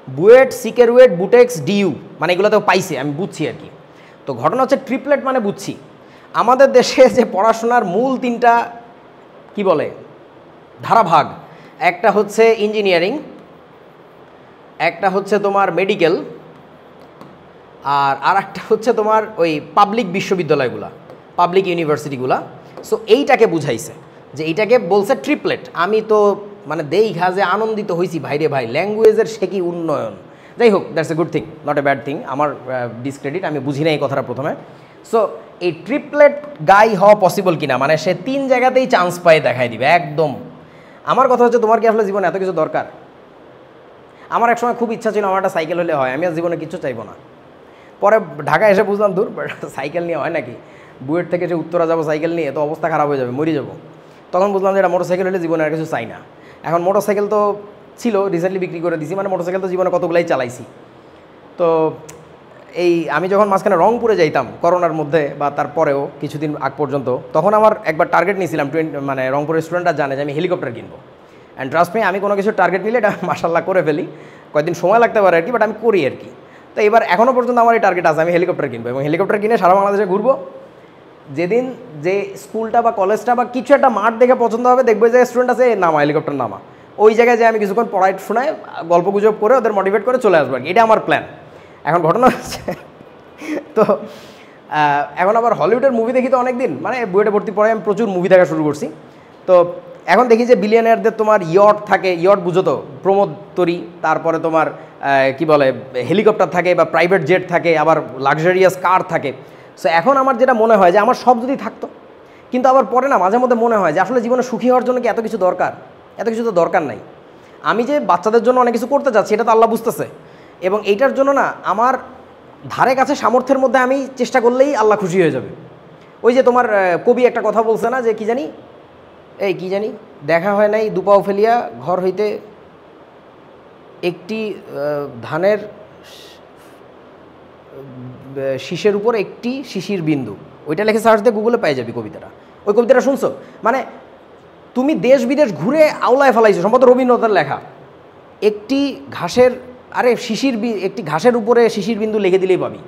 বুয়েট, সিকেরুয়েট, বুটেক্স, ডিইউ, মানে এগুলোতেও পাইছে, আমি বুঝছি আর কি। তো ঘটনা হচ্ছে ট্রিপলেট মানে বুঝছি, আমাদের দেশে যে পড়াশোনার মূল 3টা কি বলে ধারাভাগ, একটা হচ্ছে ইঞ্জিনিয়ারিং, একটা হচ্ছে তোমার মেডিকেল, আর একটা হচ্ছে তোমার ওই পাবলিক বিশ্ববিদ্যালয়গুলা, পাবলিক ইউনিভার্সিটিগুলা। সো এইটাকে বুঝাইছে, যে এইটাকে বলছে ট্রিপলেট। আমি তো মানে দেখা যে আনন্দিত হয়েছি, ভাইরে ভাই, ল্যাঙ্গুয়েজের সে কি উন্নয়ন। যাই হোক, that's a good thing, not a bad thing. আমার ডিসক্রেডিট, আমি বুঝি না এই কথাটা প্রথমে। সো এই ট্রিপলেট গাই হওয়া পসিবল কিনা, মানে সে 3 জায়গাতেই চান্স পায়ে দেখাই দিবে একদম। আমার কথা হচ্ছে, তোমার কি আসলে জীবনে এত কিছু দরকার? আমার একসময় খুব ইচ্ছা ছিল আমার একটা সাইকেল হলে হয়, আমি আর জীবনে কিছু চাইবো না। পরে ঢাকা এসে বুঝলাম, দূর সাইকেল নিয়ে হয় নাকি, বুয়েট থেকে যে উত্তরা যাবো সাইকেল নিয়ে, তো অবস্থা খারাপ হয়ে যাবে, মরে যাবো। তখন বুঝলাম যে এটা মোটরসাইকেল হলে জীবনে আর কিছু চাই না। এখন মোটরসাইকেল তো ছিল, রিসেন্টলি বিক্রি করে দিছি, মানে মোটরসাইকেল তো জীবনে কতগুলাই চালাইছি। তো এই আমি যখন মাঝখানে রংপুরে যাইতাম করোনার মধ্যে বা তারপরেও কিছুদিন আগ পর্যন্ত, তখন আমার একবার টার্গেট নিয়েছিলাম, মানে রংপুরের স্টুডেন্টরা জানে যে আমি হেলিকপ্টার কিনবো। অ্যান্ড ট্রাস্ট মি, আমি কোনো কিছু টার্গেট নিলে এটা মাশাল্লাহ করে ফেলি, কয়েকদিন সময় লাগতে পারে আর কি, বাট আমি করি আর কি। তো এবার এখনও পর্যন্ত আমার এই টার্গেট আছে, আমি হেলিকপ্টার কিনবো, এবং হেলিকপ্টার কিনে সারা বাংলাদেশে ঘুরবো। যেদিন যে স্কুলটা বা কলেজটা বা কিছু একটা মাঠ দেখে পছন্দ হবে, দেখবে যে স্টুডেন্ট আছে, নামা হেলিকপ্টার নামা, ওই জায়গায় যে আমি কিছুক্ষণ পড়াই শোনায়, গল্প গুজব করে ওদের মোটিভেট করে চলে আসবো আর কি, এটা আমার প্ল্যান। এখন ঘটনা হচ্ছে, তো এখন আবার হলিউডের মুভি দেখি তো অনেক দিন, মানে বুয়েটে ভর্তি পরে আমি প্রচুর মুভি দেখা শুরু করছি। তো এখন দেখি যে বিলিয়নিয়ারদের তোমার ইয়ট থাকে, ইয়ট বুঝো তো, প্রমোদ তরি, তারপরে তোমার কি বলে হেলিকপ্টার থাকে বা প্রাইভেট জেট থাকে, আবার লাক্সারিয়াস কার থাকে। সো এখন আমার যেটা মনে হয় যে আমার সব যদি থাকতো, কিন্তু আবার পরে না মাঝে মধ্যে মনে হয় যে আসলে জীবনে সুখী হওয়ার জন্য কি এত কিছু দরকার? এত কিছু তো দরকার নাই। আমি যে বাচ্চাদের জন্য অনেক কিছু করতে চাচ্ছি, এটা তো আল্লাহ বুঝতেছে, এবং এইটার জন্য না আমার ধারে কাছে সামর্থ্যের মধ্যে আমি চেষ্টা করলেই আল্লাহ খুশি হয়ে যাবে। ওই যে তোমার কবি একটা কথা বলছে না, যে কি জানি, এই কি জানি, দেখা হয় নাই দুপাও ফেলিয়া ঘর হইতে একটি ধানের শীষের উপর একটি শিশির বিন্দু, ওইটা লিখে সার্চ দিয়ে গুগলে পাই যাবি কবিতাটা। ওই কবিতাটা শুনছো? মানে তুমি দেশ বিদেশ ঘুরে আওলায় ফেলাইছো, সম্ভবত রবীন্দ্রনাথের লেখা। একটি ঘাসের, আরে একটি ঘাসের উপরে শিশির বিন্দু লিখে দিলেই পাবি।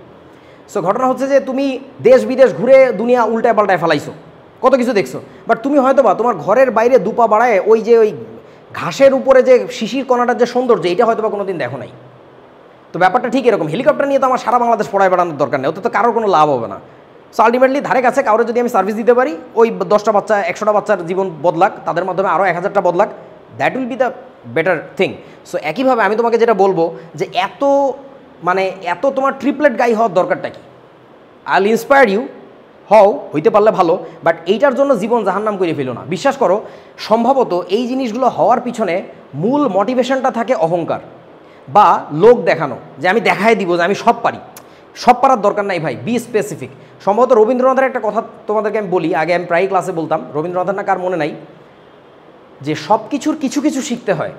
সো ঘটনা হচ্ছে যে তুমি দেশ বিদেশ ঘুরে দুনিয়া উল্টায় পাল্টায় ফেলাইছো, কত কিছু দেখছো, বাট তুমি হয়তো বা তোমার ঘরের বাইরে দুপা বাড়ায় ওই যে ওই ঘাসের উপরে যে শিশির কণাটার যে সৌন্দর্য, এটা হয়তো বা কোনোদিন দেখো নাই। তো ব্যাপারটা ঠিক এরকম, হেলিকপ্টার নিয়ে তো আমার সারা বাংলাদেশ পড়ায় বেড়ানোর দরকার নেই, ওতে তো কারোর কোনো লাভ হবে না। সো আলটিমেটলি ধারে কাছে কারোর যদি আমি সার্ভিস দিতে পারি, ওই 10টা বাচ্চা 100টা বাচ্চার জীবন বদলাক, তাদের মাধ্যমে আরও 1000টা বদলাক, that will be the better thing. So একইভাবে আমি তোমাকে যেটা বলবো যে এত তোমার ট্রিপলেট গাই হওয়ার দরকারটা কি? আই উইল ইন্সপায়ার ইউ, হইতে পারলে ভালো, বাট এইটার জন্য জীবন জাহান্নাম করে ফেলো না। বিশ্বাস করো, সম্ভবত এই জিনিসগুলো হওয়ার পিছনে মূল মোটিভেশনটা থাকে অহংকার বা লোক দেখানো, যে আমি দেখাই দিব যে আমি সব পারি। সব পারার দরকার নাই ভাই, বি স্পেসিফিক। সম্ভবত রবীন্দ্রনাথের একটা কথা তোমাদেরকে আমি বলি, আগে আমি প্রায় ক্লাসে বলতাম, রবীন্দ্রনাথের না কার মনে নাই, যে সব কিছুর কিছু কিছু শিখতে হয়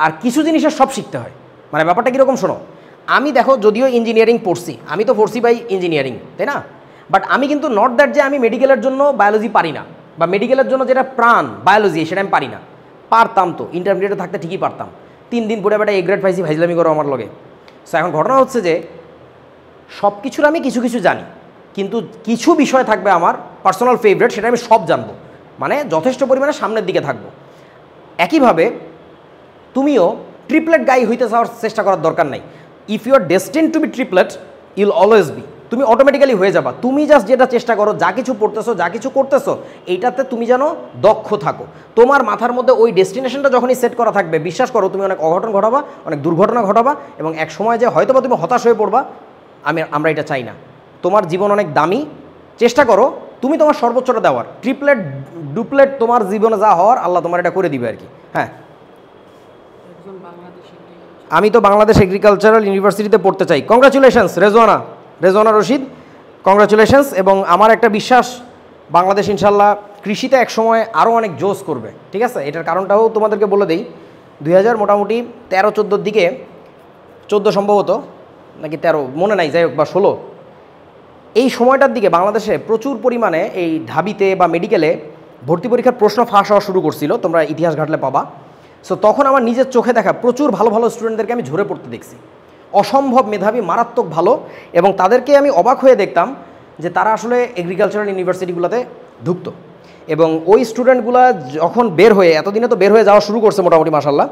আর কিছু জিনিসের সব শিখতে হয়। মানে ব্যাপারটা কীরকম শোনো, আমি দেখো যদিও ইঞ্জিনিয়ারিং পড়ছি, আমি তো পড়ছি বাই ইঞ্জিনিয়ারিং, তাই না? বাট আমি কিন্তু নট দ্যাট যে আমি মেডিকেলের জন্য বায়োলজি পারি না, বা মেডিকেলের জন্য যেটা প্রাণ বায়োলজি সেটা আমি পারি না। পারতাম তো, ইন্টারমিডিয়েটে থাকতে ঠিকই পারতাম। 3 দিন পরে বেটা এ গ্রেড পাইছি, ভাইজলামি করো আমার লগে। সো এখন ঘটনা হচ্ছে যে সব কিছুর আমি কিছু কিছু জানি, কিন্তু কিছু বিষয় থাকবে আমার পার্সোনাল ফেভারিট, সেটা আমি সব জানবো, মানে যথেষ্ট পরিমাণে সামনের দিকে থাকবো। একইভাবে তুমিও ট্রিপলেট গাই হইতে যাওয়ার চেষ্টা করার দরকার নাই। If you are destine to be triplet, you'll always be, তুমি অটোমেটিক্যালি হয়ে যাবা। তুমি জাস্ট যেটা চেষ্টা করো, যা কিছু পড়তেছো, যা কিছু করতেছো, এইটাতে তুমি যেন দক্ষ থাকো। তোমার মাথার মধ্যে ওই ডেস্টিনেশনটা যখনই সেট করা থাকবে, বিশ্বাস করো তুমি অনেক অঘটন ঘটাবা, অনেক দুর্ঘটনা ঘটাবা, এবং এক সময় যে হয়তো বা তুমি হতাশ হয়ে পড়বা। আমরা এটা চাই না। তোমার জীবন অনেক দামি, চেষ্টা করো তুমি তোমার সর্বোচ্চটা দেওয়ার। ট্রিপলেট ডুপ্লেট তোমার জীবনে যা হওয়ার আল্লাহ তোমার এটা করে দিবে আর কি। হ্যাঁ, আমি তো বাংলাদেশ এগ্রিকালচারাল ইউনিভার্সিটিতে পড়তে চাই। Congratulations Rezwana Rashid, congratulations. এবং আমার একটা বিশ্বাস, বাংলাদেশ ইনশাল্লাহ কৃষিতে একসময় আরও অনেক জোশ করবে, ঠিক আছে? এটার কারণটাও তোমাদেরকে বলে দেই। 2000 মোটামুটি 13-14 দিকে, 14 সম্ভবত নাকি 13 মনে নাই, যাই হোক, বা 16, এই সময়টার দিকে বাংলাদেশে প্রচুর পরিমাণে এই ঢাবিতে বা মেডিকেলে ভর্তি পরীক্ষার প্রশ্ন ফাঁস হওয়া শুরু করছিল, তোমরা ইতিহাস ঘাটলে পাবা। সো তখন আমার নিজের চোখে দেখা প্রচুর ভালো ভালো স্টুডেন্টদেরকে আমি ঝরে পড়তে দেখছি, অসম্ভব মেধাবী, মারাত্মক ভালো, এবং তাদেরকে আমি অবাক হয়ে দেখতাম যে তারা আসলে এগ্রিকালচারাল ইউনিভার্সিটিগুলোতে ঢুকতো। এবং ওই স্টুডেন্টগুলো যখন বের হয়ে, এতদিনে তো বের হয়ে যাওয়া শুরু করছে মোটামুটি মাশাল্লাহ,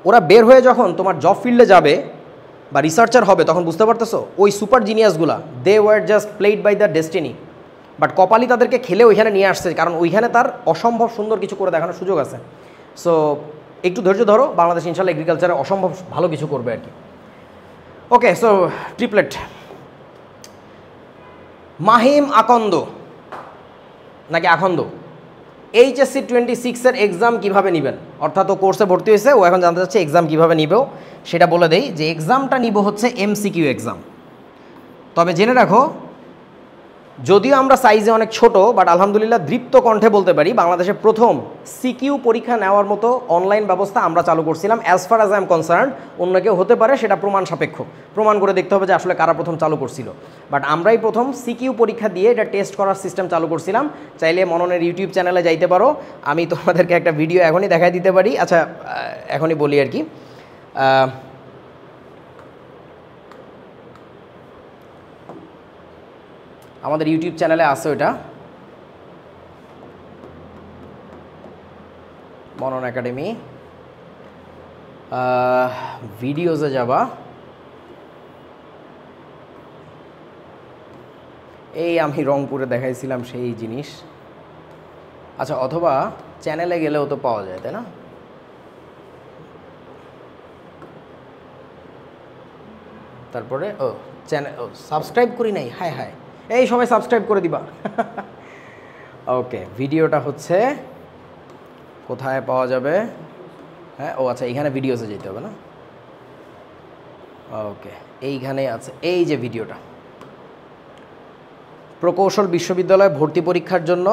ওরা বের হয়ে যখন তোমার জব ফিল্ডে যাবে বা রিসার্চার হবে, তখন বুঝতে পারতেছো ওই সুপার জিনিয়াসগুলা, they were just played by the destiny, but কপালি তাদেরকে খেলে ওইখানে নিয়ে আসছে, কারণ ওইখানে তার অসম্ভব সুন্দর কিছু করে দেখানোর সুযোগ আছে। সো একটু ধৈর্য ধরো, বাংলাদেশ ইনশাল্লাহ এগ্রিকালচারে অসম্ভব ভালো কিছু করবে আর কি। ওকে, সো ট্রিপলেট। মাহিম আকন্দ নাকি আখন্দ, HSC 26-এর এক্সাম কীভাবে নেবেন? অর্থাৎ ও কোর্সে ভর্তি হয়েছে, ও এখন জানতে চাচ্ছে এক্সাম কীভাবে নিবেও। সেটা বলে দেই যে এক্সামটা নিব হচ্ছে MCQ এক্সাম। তবে জেনে রাখো, যদিও আমরা সাইজে অনেক ছোট, বাট আলহামদুলিল্লাহ দৃপ্ত কণ্ঠে বলতে পারি বাংলাদেশে প্রথম সিকিউ পরীক্ষা নেওয়ার মতো অনলাইন ব্যবস্থা আমরা চালু করছিলাম। As far as I am concern, অন্য কেউ হতে পারে, সেটা প্রমাণ সাপেক্ষ, প্রমাণ করে দেখতে হবে যে আসলে কারা প্রথম চালু করছিল। বাট আমরাই প্রথম সিকিউ পরীক্ষা দিয়ে এটা টেস্ট করার সিস্টেম চালু করছিলাম। চাইলে মননের ইউটিউব চ্যানেলে যাইতে পারো, আমি তোমাদেরকে একটা ভিডিও এখনই দেখাই দিতে পারি। আচ্ছা, এখনই বলি আর কি। আমাদের ইউটিউব চ্যানেলে আছে ওটা, মনন একাডেমি। ভিডিওসে যাবা, এই আমি রংপুরে দেখাইছিলাম সেই জিনিস। আচ্ছা, অথবা চ্যানেলে গেলেও তো পাওয়া যায়, তাই না? তারপরে চ্যানেল সাবস্ক্রাইব করি নাই, হায় হায়, এই সবাই সাবস্ক্রাইব করে দিবা। ওকে, ভিডিওটা হচ্ছে কোথায় পাওয়া যাবে? হ্যাঁ, আচ্ছা, এইখানে ভিডিওসে যেতে হবে না? ওকে, এইখানে আছে, এই যে ভিডিওটা, প্রকৌশল বিশ্ববিদ্যালয়ে ভর্তি পরীক্ষার জন্য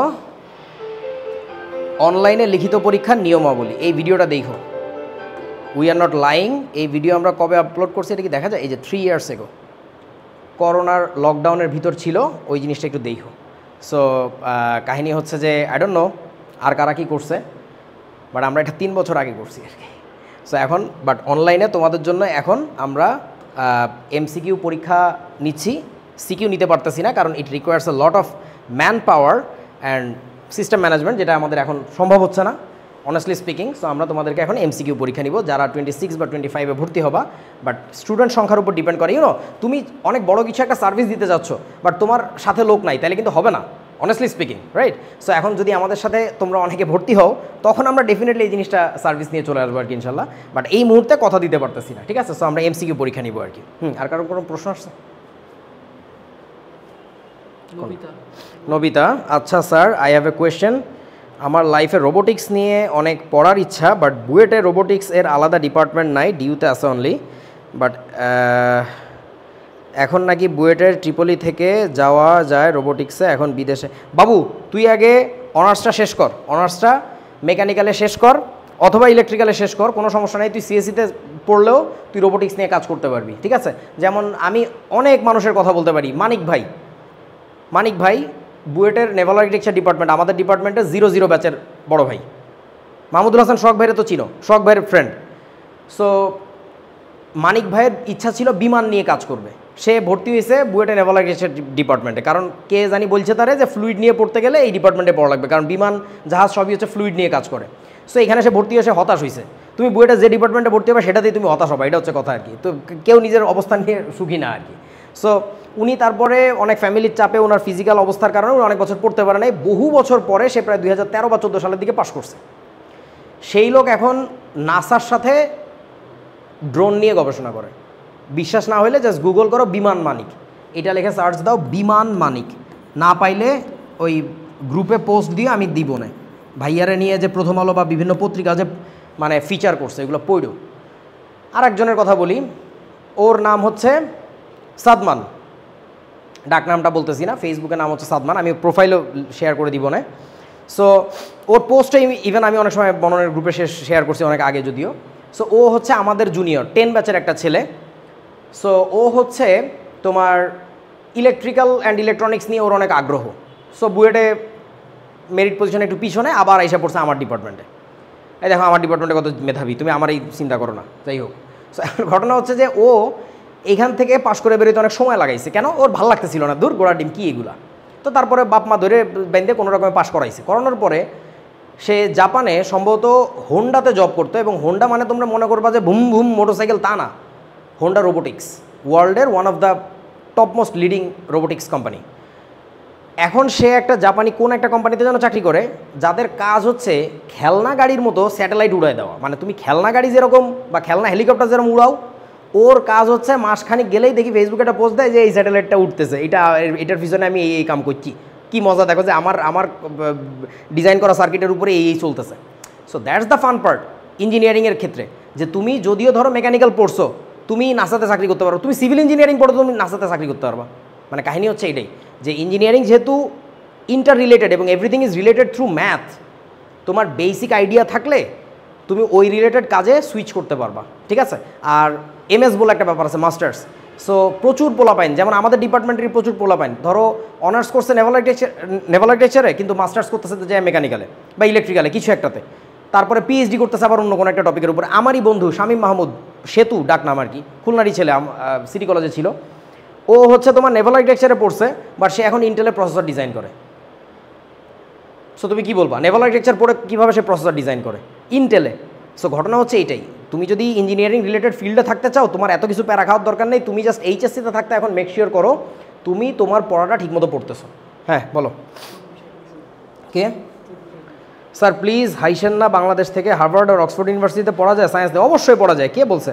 অনলাইনে লিখিত পরীক্ষার নিয়মাবলী। এই ভিডিওটা দেখো, উই আর নট লাইং। এই ভিডিও আমরা কবে আপলোড করছি এটা কি দেখা যায়? এই যে 3 ইয়ার্স এগো, করোনার লকডাউনের ভিতর ছিল, ওই জিনিসটা একটু দেখো। সো কাহিনী হচ্ছে যে আই ডোন্ট নো আর কারা কী করছে, বাট আমরা এটা 3 বছর আগে করছি আর কি। সো এখন বাট অনলাইনে তোমাদের জন্য এখন আমরা MCQ পরীক্ষা নিচ্ছি, সিকিউ নিতে পারতেছি না, কারণ it requires A lot of man power and system management, যেটা আমাদের এখন সম্ভব হচ্ছে না অনেস্টলি স্পিকিং। সো আমরা তোমাদেরকে এখন MCQ পরীক্ষা নিব, যারা 26 বা 25-এ ভর্তি হবা। বাট স্টুডেন্ট সংখ্যার উপর ডিপেন্ড করে। তুমি অনেক বড় কিছু একটা সার্ভিস দিতে যাচ্ছ, বাট তোমার সাথে লোক নাই, তাহলে কিন্তু হবে না, অনেস্টলি স্পিকিং, রাইট? সো এখন যদি আমাদের সাথে তোমরা অনেকে ভর্তি হও, তখন আমরা ডেফিনেটলি এই জিনিসটা সার্ভিস নিয়ে চলে আসবো আর কি ইনশাল্লাহ। বাট এই মুহূর্তে কথা দিতে পারতেছি না, ঠিক আছে? সো আমরা MCQ পরীক্ষা নিব আর কি। আর কারো কোনো প্রশ্ন আসছে? নবিতা, আচ্ছা sir, I have a question. আমার লাইফে রোবোটিক্স নিয়ে অনেক পড়ার ইচ্ছা, বাট বুয়েটে রোবোটিক্স এর আলাদা ডিপার্টমেন্ট নাই, ডিউতে আছে অনলি। বাট এখন নাকি বুয়েটের ট্রিপলি থেকে যাওয়া যায় রোবোটিক্সে, এখন বিদেশে। বাবু, তুই আগে অনার্সটা শেষ কর, অনার্সটা মেকানিক্যালে শেষ কর অথবা ইলেকট্রিক্যালে শেষ কর, কোনো সমস্যা নেই। তুই সিএসসিতে পড়লেও তুই রোবোটিক্স নিয়ে কাজ করতে পারবি, ঠিক আছে? যেমন আমি অনেক মানুষের কথা বলতে পারি, মানিক ভাই বুয়েটের নেভাল আর্কিটেকচার ডিপার্টমেন্ট, আমাদের ডিপার্টমেন্টে 00 ব্যাচের বড় ভাই, মাহমুদুল হাসান শখ ভাইয়ের তো চিনো, শখ ভাইয়ের ফ্রেন্ড। সো মানিক ভাইয়ের ইচ্ছা ছিল বিমান নিয়ে কাজ করবে, সে ভর্তি হয়েছে বুয়েটে নেভাল আর্কিটেকচার ডিপার্টমেন্টে, কারণ কে জানি বলছে তারে যে ফ্লুইড নিয়ে পড়তে গেলে এই ডিপার্টমেন্টে পড়া লাগবে, কারণ বিমান জাহাজ সবই হচ্ছে ফ্লুইড নিয়ে কাজ করে। সো এখানে সে ভর্তি হয়ে সে হতাশ হয়েছে। তুমি বুয়েটে যে ডিপার্টমেন্টে ভর্তি হবে সেটাতেই তুমি হতাশ হবে, এটা হচ্ছে কথা আর কি। তো কেউ নিজের অবস্থান নিয়ে সুখী না আর কি। সো উনি তারপরে অনেক ফ্যামিলির চাপে, ওনার ফিজিক্যাল অবস্থার কারণে উনি অনেক বছর পড়তে পারে নাই। বহু বছর পরে সে প্রায় 2013 বা 14 সালের দিকে পাশ করছে। সেই লোক এখন নাসার সাথে ড্রোন নিয়ে গবেষণা করে। বিশ্বাস না হলে জাস্ট গুগল করো বিমান মানিক, এটা লিখে সার্চ দাও বিমান মানিক, না পাইলে ওই গ্রুপে পোস্ট দিয়ে আমি দিব না। ভাইয়ারে নিয়ে যে প্রথম আলো বা বিভিন্ন পত্রিকা যে মানে ফিচার করছে এগুলো পড়ো। আর একজনের কথা বলি, ওর নাম হচ্ছে সাদমান, ডাক নামটা বলতেছি না, ফেসবুকের নাম হচ্ছে সাদমান, আমি প্রোফাইলও শেয়ার করে দিব না। সো ওর পোস্টে ইভেন আমি অনেক সময় বননের গ্রুপে শেয়ার করছি অনেক আগে যদিও। সো ও হচ্ছে আমাদের জুনিয়র 10 ব্যাচের একটা ছেলে। সো ও হচ্ছে তোমার ইলেকট্রিক্যাল অ্যান্ড ইলেকট্রনিক্স নিয়ে ওর অনেক আগ্রহ। সো বুয়েটে মেরিট পজিশনে একটু পিছনে, আবার এসে পড়ছে আমার ডিপার্টমেন্টে। এই দেখো আমার ডিপার্টমেন্টে কত মেধাবী, তুমি আমার এই চিন্তা করো না। যাই হোক, সো ঘটনা হচ্ছে যে ও এইখান থেকে পাশ করে বেরোতে অনেক সময় লাগাইছে। কেন? ওর ভালো লাগতেছিল না, দূর গোড়া ডিম কী এগুলা। তো তারপরে বাপ মা ধরে বেঁধে কোনো রকমে পাশ করাইছে। করানোর পরে সে জাপানে সম্ভবত হোন্ডাতে জব করতো, এবং হোন্ডা মানে তোমরা মনে করবা যে ভুম ভুম মোটরসাইকেল, তা না। হোন্ডা রোবোটিক্স ওয়ার্ল্ডের one of the top most leading robotics company. এখন সে একটা জাপানি কোন একটা কোম্পানিতে যেন চাকরি করে, যাদের কাজ হচ্ছে খেলনা গাড়ির মতো স্যাটেলাইট উড়ায় দেওয়া। মানে তুমি খেলনা গাড়ি যেরকম বা খেলনা হেলিকপ্টার যেরকম উড়াও, ওর কাজ হচ্ছে মাসখানিক গেলেই দেখি ফেসবুকে একটা পোস্ট দেয় যে এই স্যাটেলাইটটা উঠতেছে, এটার পিছনে আমি এই কাম করছি। কি মজা দেখো যে আমার ডিজাইন করা সার্কিটের উপরে এই চলতেছে। So that's the fun part ইঞ্জিনিয়ারিংয়ের ক্ষেত্রে, যে তুমি যদিও ধরো মেকানিক্যাল পড়ছো, তুমি নাসাতে চাকরি করতে পারো, তুমি সিভিল ইঞ্জিনিয়ারিং পড়ো, তুমি নাসাতে চাকরি করতে পারবা। মানে কাহিনী হচ্ছে এটাই, যে ইঞ্জিনিয়ারিং যেহেতু ইন্টার রিলেটেড এবং everything is related through math, তোমার বেসিক আইডিয়া থাকলে তুমি ওই রিলেটেড কাজে সুইচ করতে পারবা, ঠিক আছে। আর এমএস বলে একটা ব্যাপার আছে, মাস্টার্স। সো প্রচুর পোলাপাইন, যেমন আমাদের ডিপার্টমেন্টের প্রচুর পোলাপাইন ধরো অনার্স করছে নেভাল আর্কিটেকচারে, কিন্তু মাস্টার্স করতেছে যে মেকানিক্যালে বা ইলেকট্রিক্যালে কিছু একটাতে, তারপরে পিএইচডি করতেছে আবার অন্য কোনো একটা টপিকের উপরে। আমারই বন্ধু শামীম মাহমুদ, সেতু ডাক নাম আর কি, খুলনারই ছেলে, সিটি কলেজে ছিল। ও হচ্ছে তোমার নেভাল আর্কিটেকচারে পড়ছে, বাট সে এখন ইন্টেলের প্রসেসর ডিজাইন করে। সো তুমি কি বলবা, নেভাল আর্কিটেকচার পড়ে কীভাবে সে প্রসেসর ডিজাইন করে ইন্টেলে। সো ঘটনা হচ্ছে এইটাই, তুমি যদি ইঞ্জিনিয়ারিং রিলেটেড ফিল্ডে থাকতে চাও, তোমার এত কিছু প্যারা খাওয়ার দরকার নেই, তুমি জাস্ট এইচএসসিতে থাকতে এখন মেক শিওর করো তুমি তোমার পড়াটা ঠিকমতো পড়তেছো। হ্যাঁ বলো। কে স্যার প্লিজ হাইসেন না, বাংলাদেশ থেকে হার্ভার্ড আর অক্সফোর্ড ইউনিভার্সিটিতে পড়া যায় সায়েন্স দিয়ে? অবশ্যই পড়া যায়, কে বলছে?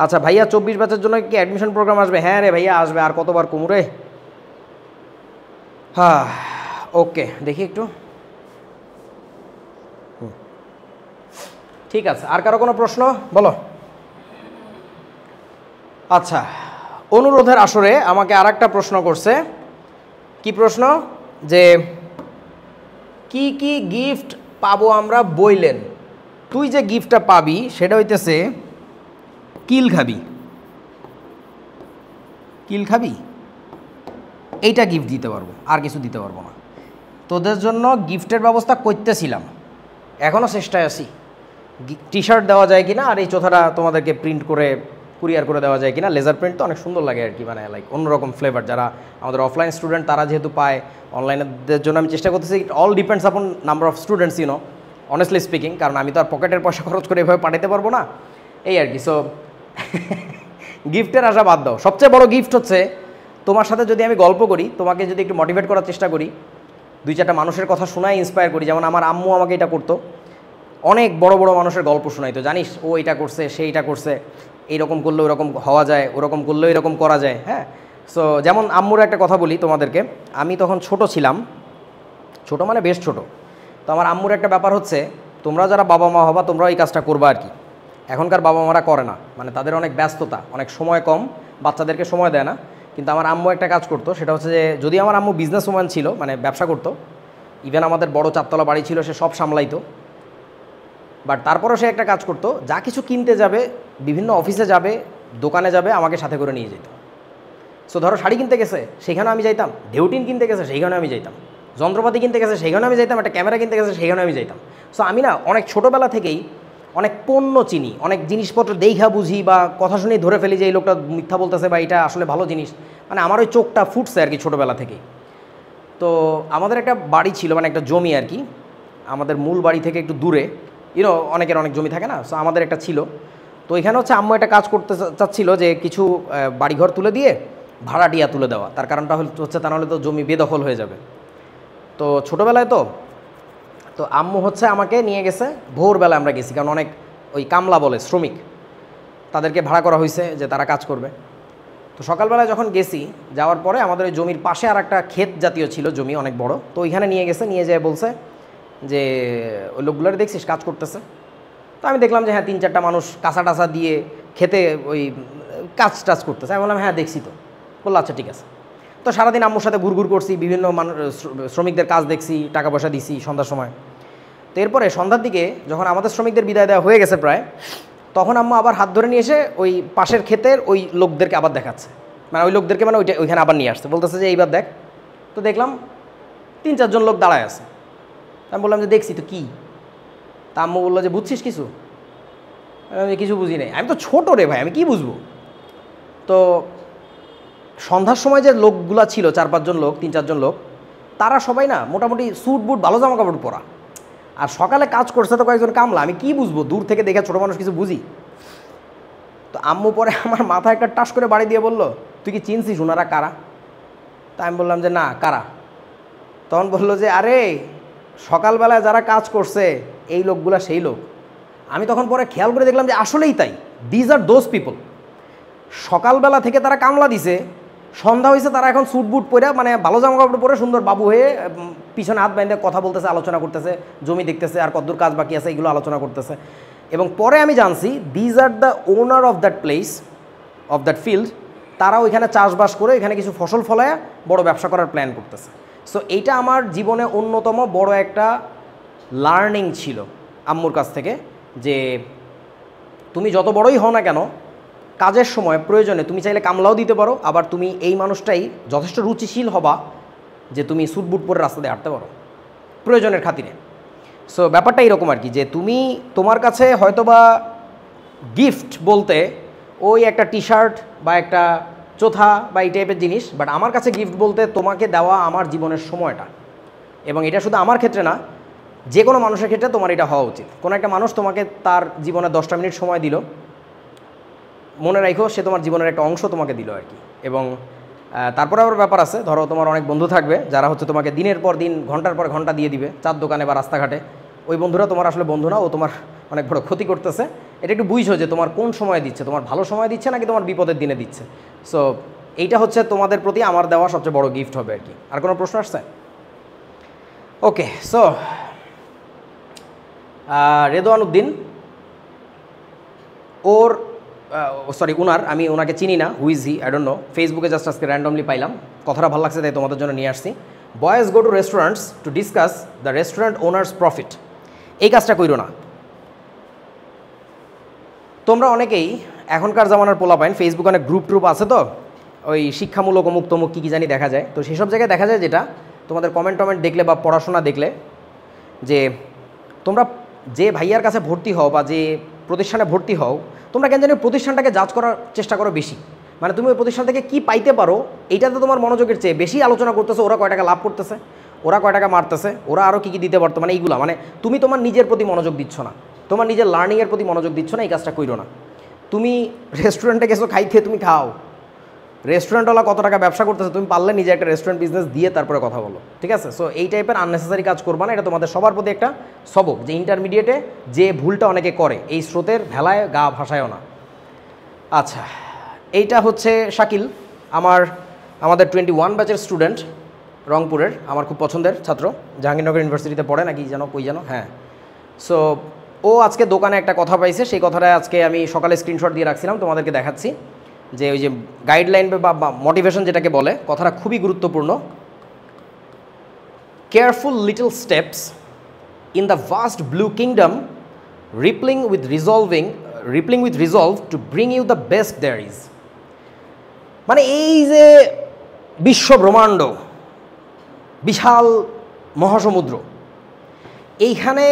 আচ্ছা ভাইয়া 24 ব্যাচের জন্য কি অ্যাডমিশন প্রোগ্রাম আসবে? হ্যাঁ রে ভাইয়া আসবে, আর কতবার কুমুরে। হ্যাঁ ওকে, দেখি একটু। ঠিক আছে, আর কারো কোনো প্রশ্ন বলো? আচ্ছা, অনুরোধের আসরে আমাকে আর একটা প্রশ্ন করছে। কি প্রশ্ন? যে কি কি গিফট পাবো আমরা বইলেন। তুই যে গিফটটা পাবি সেটা হইতেছে কিল খাবি, কিল খাবি, এইটা গিফট দিতে পারবো, আর কিছু দিতে পারবো না। তোদের জন্য গিফটের ব্যবস্থা করতেছিলাম, এখনও চেষ্টায় আছি। টি শার্ট দেওয়া যায় কিনা, আর এই চোথাটা তোমাদেরকে প্রিন্ট করে কুরিয়ার করে দেওয়া যায় কিনা। লেজার প্রিন্ট তো অনেক সুন্দর লাগে আর কি, মানে লাইক অন্যরকম ফ্লেভার। যারা আমাদের অফলাইন স্টুডেন্ট তারা যেহেতু পায়, অনলাইনের জন্য আমি চেষ্টা করতেছি। All depends upon number of students, you know, honestly speaking, কারণ আমি তো আর পকেটের পয়সা খরচ করে এভাবে পাঠাতে পারবো না, এই আর কি। সো গিফটের আশা বাদ দাও। সবচেয়ে বড় গিফট হচ্ছে তোমার সাথে যদি আমি গল্প করি, তোমাকে যদি একটু মোটিভেট করার চেষ্টা করি, 2-4টা মানুষের কথা শোনাই ইন্সপায়ার করি। যেমন আমার আম্মু আমাকে এটা করতো, অনেক বড় বড় মানুষের গল্প শোনাইতো, জানিস ও এটা করছে, সে এটা করছে, এইরকম করলে ওরকম হওয়া যায়, ওরকম করলেও এরকম করা যায়। হ্যাঁ, সো যেমন আম্মুর একটা কথা বলি তোমাদেরকে, আমি তখন ছোট ছিলাম, ছোট মানে বেশ ছোট। তো আমার আম্মুর একটা ব্যাপার হচ্ছে, তোমরা যারা বাবা মা হবা তোমরাও এই কাজটা করবা আর কি। এখনকার বাবা মারা করে না, মানে তাদের অনেক ব্যস্ততা, অনেক সময় কম, বাচ্চাদেরকে সময় দেয় না। কিন্তু আমার আম্মু একটা কাজ করতো, সেটা হচ্ছে যে যদি আমার আম্মু বিজনেস ওম্যান ছিল, মানে ব্যবসা করতো, ইভেন আমাদের বড় 4তলা বাড়ি ছিল, সে সব সামলাইতো। বাট তারপরও সে একটা কাজ করতো, যা কিছু কিনতে যাবে, বিভিন্ন অফিসে যাবে, দোকানে যাবে, আমাকে সাথে করে নিয়ে যেত। সো ধরো শাড়ি কিনতে গেছে, সেখানে আমি যাইতাম, ঢেউটিন কিনতে গেছে, সেইখানে আমি যাইতাম। যন্ত্রপাতি কিনতে গেছে সেইখানে আমি যাইতাম, একটা ক্যামেরা কিনতে গেছে সেইখানে আমি যাইতাম। সো আমি না অনেক ছোটোবেলা থেকেই অনেক পণ্য চিনি, অনেক জিনিসপত্র দেখা বুঝি বা কথা শুনেই ধরে ফেলি যে এই লোকটা মিথ্যা বলতেছে বা এটা আসলে ভালো জিনিস। মানে আমার ওই চোখটা ফুটছে আর কি ছোটোবেলা থেকেই। তো আমাদের একটা বাড়ি ছিল, মানে একটা জমি আর কি, আমাদের মূল বাড়ি থেকে একটু দূরে, অনেকের অনেক জমি থাকে না, সো আমাদের একটা ছিল। তো এখানে হচ্ছে আম্মু একটা কাজ করতে চাচ্ছিল যে কিছু বাড়িঘর তুলে দিয়ে ভাড়াটিয়া তুলে দেওয়া। তার কারণটা হচ্ছে তা নাহলে তো জমি বেদখল হয়ে যাবে। তো ছোটোবেলায় তো আম্মু হচ্ছে আমাকে নিয়ে গেছে, ভোরবেলায় আমরা গেছি, কারণ অনেক ওই কামলা বলে শ্রমিক, তাদেরকে ভাড়া করা হয়েছে যে তারা কাজ করবে। তো সকালবেলায় যখন গেছি, যাওয়ার পরে আমাদের ওই জমির পাশে আর একটা ক্ষেত জাতীয় ছিল জমি, অনেক বড়। তো ওইখানে নিয়ে গেছে, নিয়ে যেয়ে বলছে যে ওই লোকগুলোর দেখছিস কাজ করতেছে। তো আমি দেখলাম যে হ্যাঁ 3-4টা মানুষ কাঁচা টাচা দিয়ে খেতে ওই কাজ টাচ করতেছে। আমি বললাম হ্যাঁ দেখছি। তো বললো আচ্ছা ঠিক আছে। তো সারাদিন আম্মুর সাথে ঘুরঘুর করছি, বিভিন্ন শ্রমিকদের কাজ দেখছি, টাকা পয়সা দিছি সন্ধ্যার সময়। তো এরপরে সন্ধ্যার দিকে যখন আমাদের শ্রমিকদের বিদায় দেওয়া হয়ে গেছে প্রায়, তখন আম্মু আবার হাত ধরে নিয়ে এসে ওই পাশের ক্ষেতের ওই লোকদেরকে আবার দেখাচ্ছে, মানে ওই লোকদেরকে মানে ওইখানে আবার নিয়ে আসছে, বলতেছে যে এইবার দেখ। তো দেখলাম 3-4 জন লোক দাঁড়ায় আছে। আমি বললাম যে দেখছি তো কী। তা আম্মু বললো যে বুঝছিস কিছু? আমি কিছু বুঝি নাই, আমি তো ছোটো রে ভাই, আমি কি বুঝবো। তো সন্ধ্যার সময় যে লোকগুলা ছিল 4-5 জন লোক, 3-4 জন লোক, তারা সবাই না মোটামুটি স্যুট বুট ভালো জামা কাপড় পরা, আর সকালে কাজ করছে তো কয়েকজন কামলা। আমি কি বুঝবো, দূর থেকে দেখে ছোটো মানুষ কিছু বুঝি। তো আম্মু পরে আমার মাথায় একটা টাস করে বাড়ি দিয়ে বললো, তুই কি চিনছিস ওনারা কারা? তা আমি বললাম যে না, কারা? তখন বললো যে আরে সকালবেলায় যারা কাজ করছে এই লোকগুলা সেই লোক। আমি তখন পরে খেয়াল করে দেখলাম যে আসলেই তাই, দিজ আর দোজ পিপল। সকালবেলা থেকে তারা কামলা দিছে, সন্ধ্যা হয়েছে তারা এখন স্যুট বুট পরে, মানে ভালো জামা কাপড় পরে সুন্দর বাবু হয়ে পিছনে হাত বাইন্ধে কথা বলতেছে, আলোচনা করতেছে, জমি দেখতেছে আর কতদূর কাজ বাকি আছে এগুলো আলোচনা করতেছে। এবং পরে আমি জানছি these are the owner of that place, of that field. তারা ওইখানে চাষবাস করে এখানে কিছু ফসল ফলায় বড় ব্যবসা করার প্ল্যান করতেছে। সো এইটা আমার জীবনে অন্যতম বড় একটা লার্নিং ছিল আম্মুর কাছ থেকে, যে তুমি যত বড়ই হও না কেন, কাজের সময় প্রয়োজনে তুমি চাইলে কামলাও দিতে পারো, আবার তুমি এই মানুষটাই যথেষ্ট রুচিশীল হবা যে তুমি স্যুট বুট পরে রাস্তা দিয়ে হাঁটতে পারো প্রয়োজনের খাতিরে। সো ব্যাপারটা এরকম আর কি, যে তুমি তোমার কাছে হয়তোবা গিফট বলতে ওই একটা টি শার্ট বা একটা চোথা বা এই টাইপের জিনিস, বাট আমার কাছে গিফট বলতে তোমাকে দেওয়া আমার জীবনের সময়টা। এবং এটা শুধু আমার ক্ষেত্রে না, যে কোনো মানুষের ক্ষেত্রে তোমার এটা হওয়া উচিত। কোনো একটা মানুষ তোমাকে তার জীবনে 10টা মিনিট সময় দিল, মনে রাখো সে তোমার জীবনের একটা অংশ তোমাকে দিল আর কি। এবং তারপরে আবার ব্যাপার আছে, ধরো তোমার অনেক বন্ধু থাকবে যারা হচ্ছে তোমাকে দিনের পর দিন ঘন্টার পর ঘন্টা দিয়ে দিবে চার দোকানে বা রাস্তাঘাটে। ওই বন্ধুরা তোমার আসলে বন্ধু না, ও তোমার অনেক বড় ক্ষতি করতেছে। এটা একটু বুঝছো যে তোমার কোন সময় দিচ্ছে, তোমার ভালো সময় দিচ্ছে নাকি তোমার বিপদের দিনে দিচ্ছে। সো এইটা হচ্ছে তোমাদের প্রতি আমার দেওয়া সবচেয়ে বড় গিফট হবে আর কি। আর কোনো প্রশ্ন আসছে? ওকে, সো রেদওয়ান উদ্দিন, ওর সরি ওনার, আমি ওনাকে চিনি না, who's he I don't know, ফেসবুকে জাস্ট আজকে র্যান্ডমলি পাইলাম, কথাটা ভালো লাগছে তাই তোমাদের জন্য নিয়ে আসছি। Boys go to restaurants to discuss the restaurant owners profit. এই কাজটা কইরো না। তোমরা অনেকেই এখনকার জামানার পোলাপাইন, ফেসবুকে অনেক গ্রুপ ট্রুপ আছে, তো ওই শিক্ষামূলক অমুক তমুক কী জানি দেখা যায়। তো সেসব জায়গায় দেখা যায় যেটা তোমাদের কমেন্ট টমেন্ট দেখলে বা পড়াশোনা দেখলে, যে তোমরা যে ভাইয়ার কাছে ভর্তি হও বা যে প্রতিষ্ঠানে ভর্তি হও, তোমরা কেন জানি প্রতিষ্ঠানটাকে জাজ করার চেষ্টা করো বেশি। মানে তুমি ওই প্রতিষ্ঠান থেকে কী পাইতে পারো এইটাতে তোমার মনোযোগের চেয়ে বেশি আলোচনা করতেছে, ওরা কয় টাকা লাভ করতেছে, ওরা কয় টাকা মারতেছে, ওরা আরও কী কী দিতে পারতো, মানে এইগুলো। মানে তুমি তোমার নিজের প্রতি মনোযোগ দিচ্ছ না, তোমার নিজের লার্নিংয়ের প্রতি মনোযোগ দিচ্ছ না, এই কাজটা কইরো না। তুমি রেস্টুরেন্টে গেছো খাইতে, তুমি খাও, রেস্টুরেন্টওয়ালা কত টাকা ব্যবসা করতেছে, তুমি পারলে নিজে একটা রেস্টুরেন্ট বিজনেস দিয়ে তারপরে কথা বলো, ঠিক আছে? সো এই টাইপের আননেসেসারি কাজ করবা না, এটা তোমাদের সবার প্রতি একটা সবক, যে ইন্টারমিডিয়েটে যে ভুলটা অনেকে করে, এই স্রোতের ভেলায় গা ভাসায়ও না। আচ্ছা, এইটা হচ্ছে শাকিল, আমাদের 21 ব্যাচের স্টুডেন্ট, রংপুরের, আমার খুব পছন্দের ছাত্র, জাহাঙ্গীরনগর ইউনিভার্সিটিতে পড়ে নাকি যেন, কই যেন, হ্যাঁ। সো ও আজকে দোকানে একটা কথা পাইছে, সেই কথাটা আজকে আমি সকালে স্ক্রিনশট দিয়ে রাখছিলাম, তোমাদেরকে দেখাচ্ছি। যে ওই যে গাইডলাইন বা মোটিভেশন যেটাকে বলে, কথাটা খুবই গুরুত্বপূর্ণ। Careful little steps in the vast blue kingdom, rippling with resolve to bring you the best there is. মানে এই যে বিশ্ব ব্রহ্মাণ্ড, বিশাল মহাসমুদ্র। এইখানে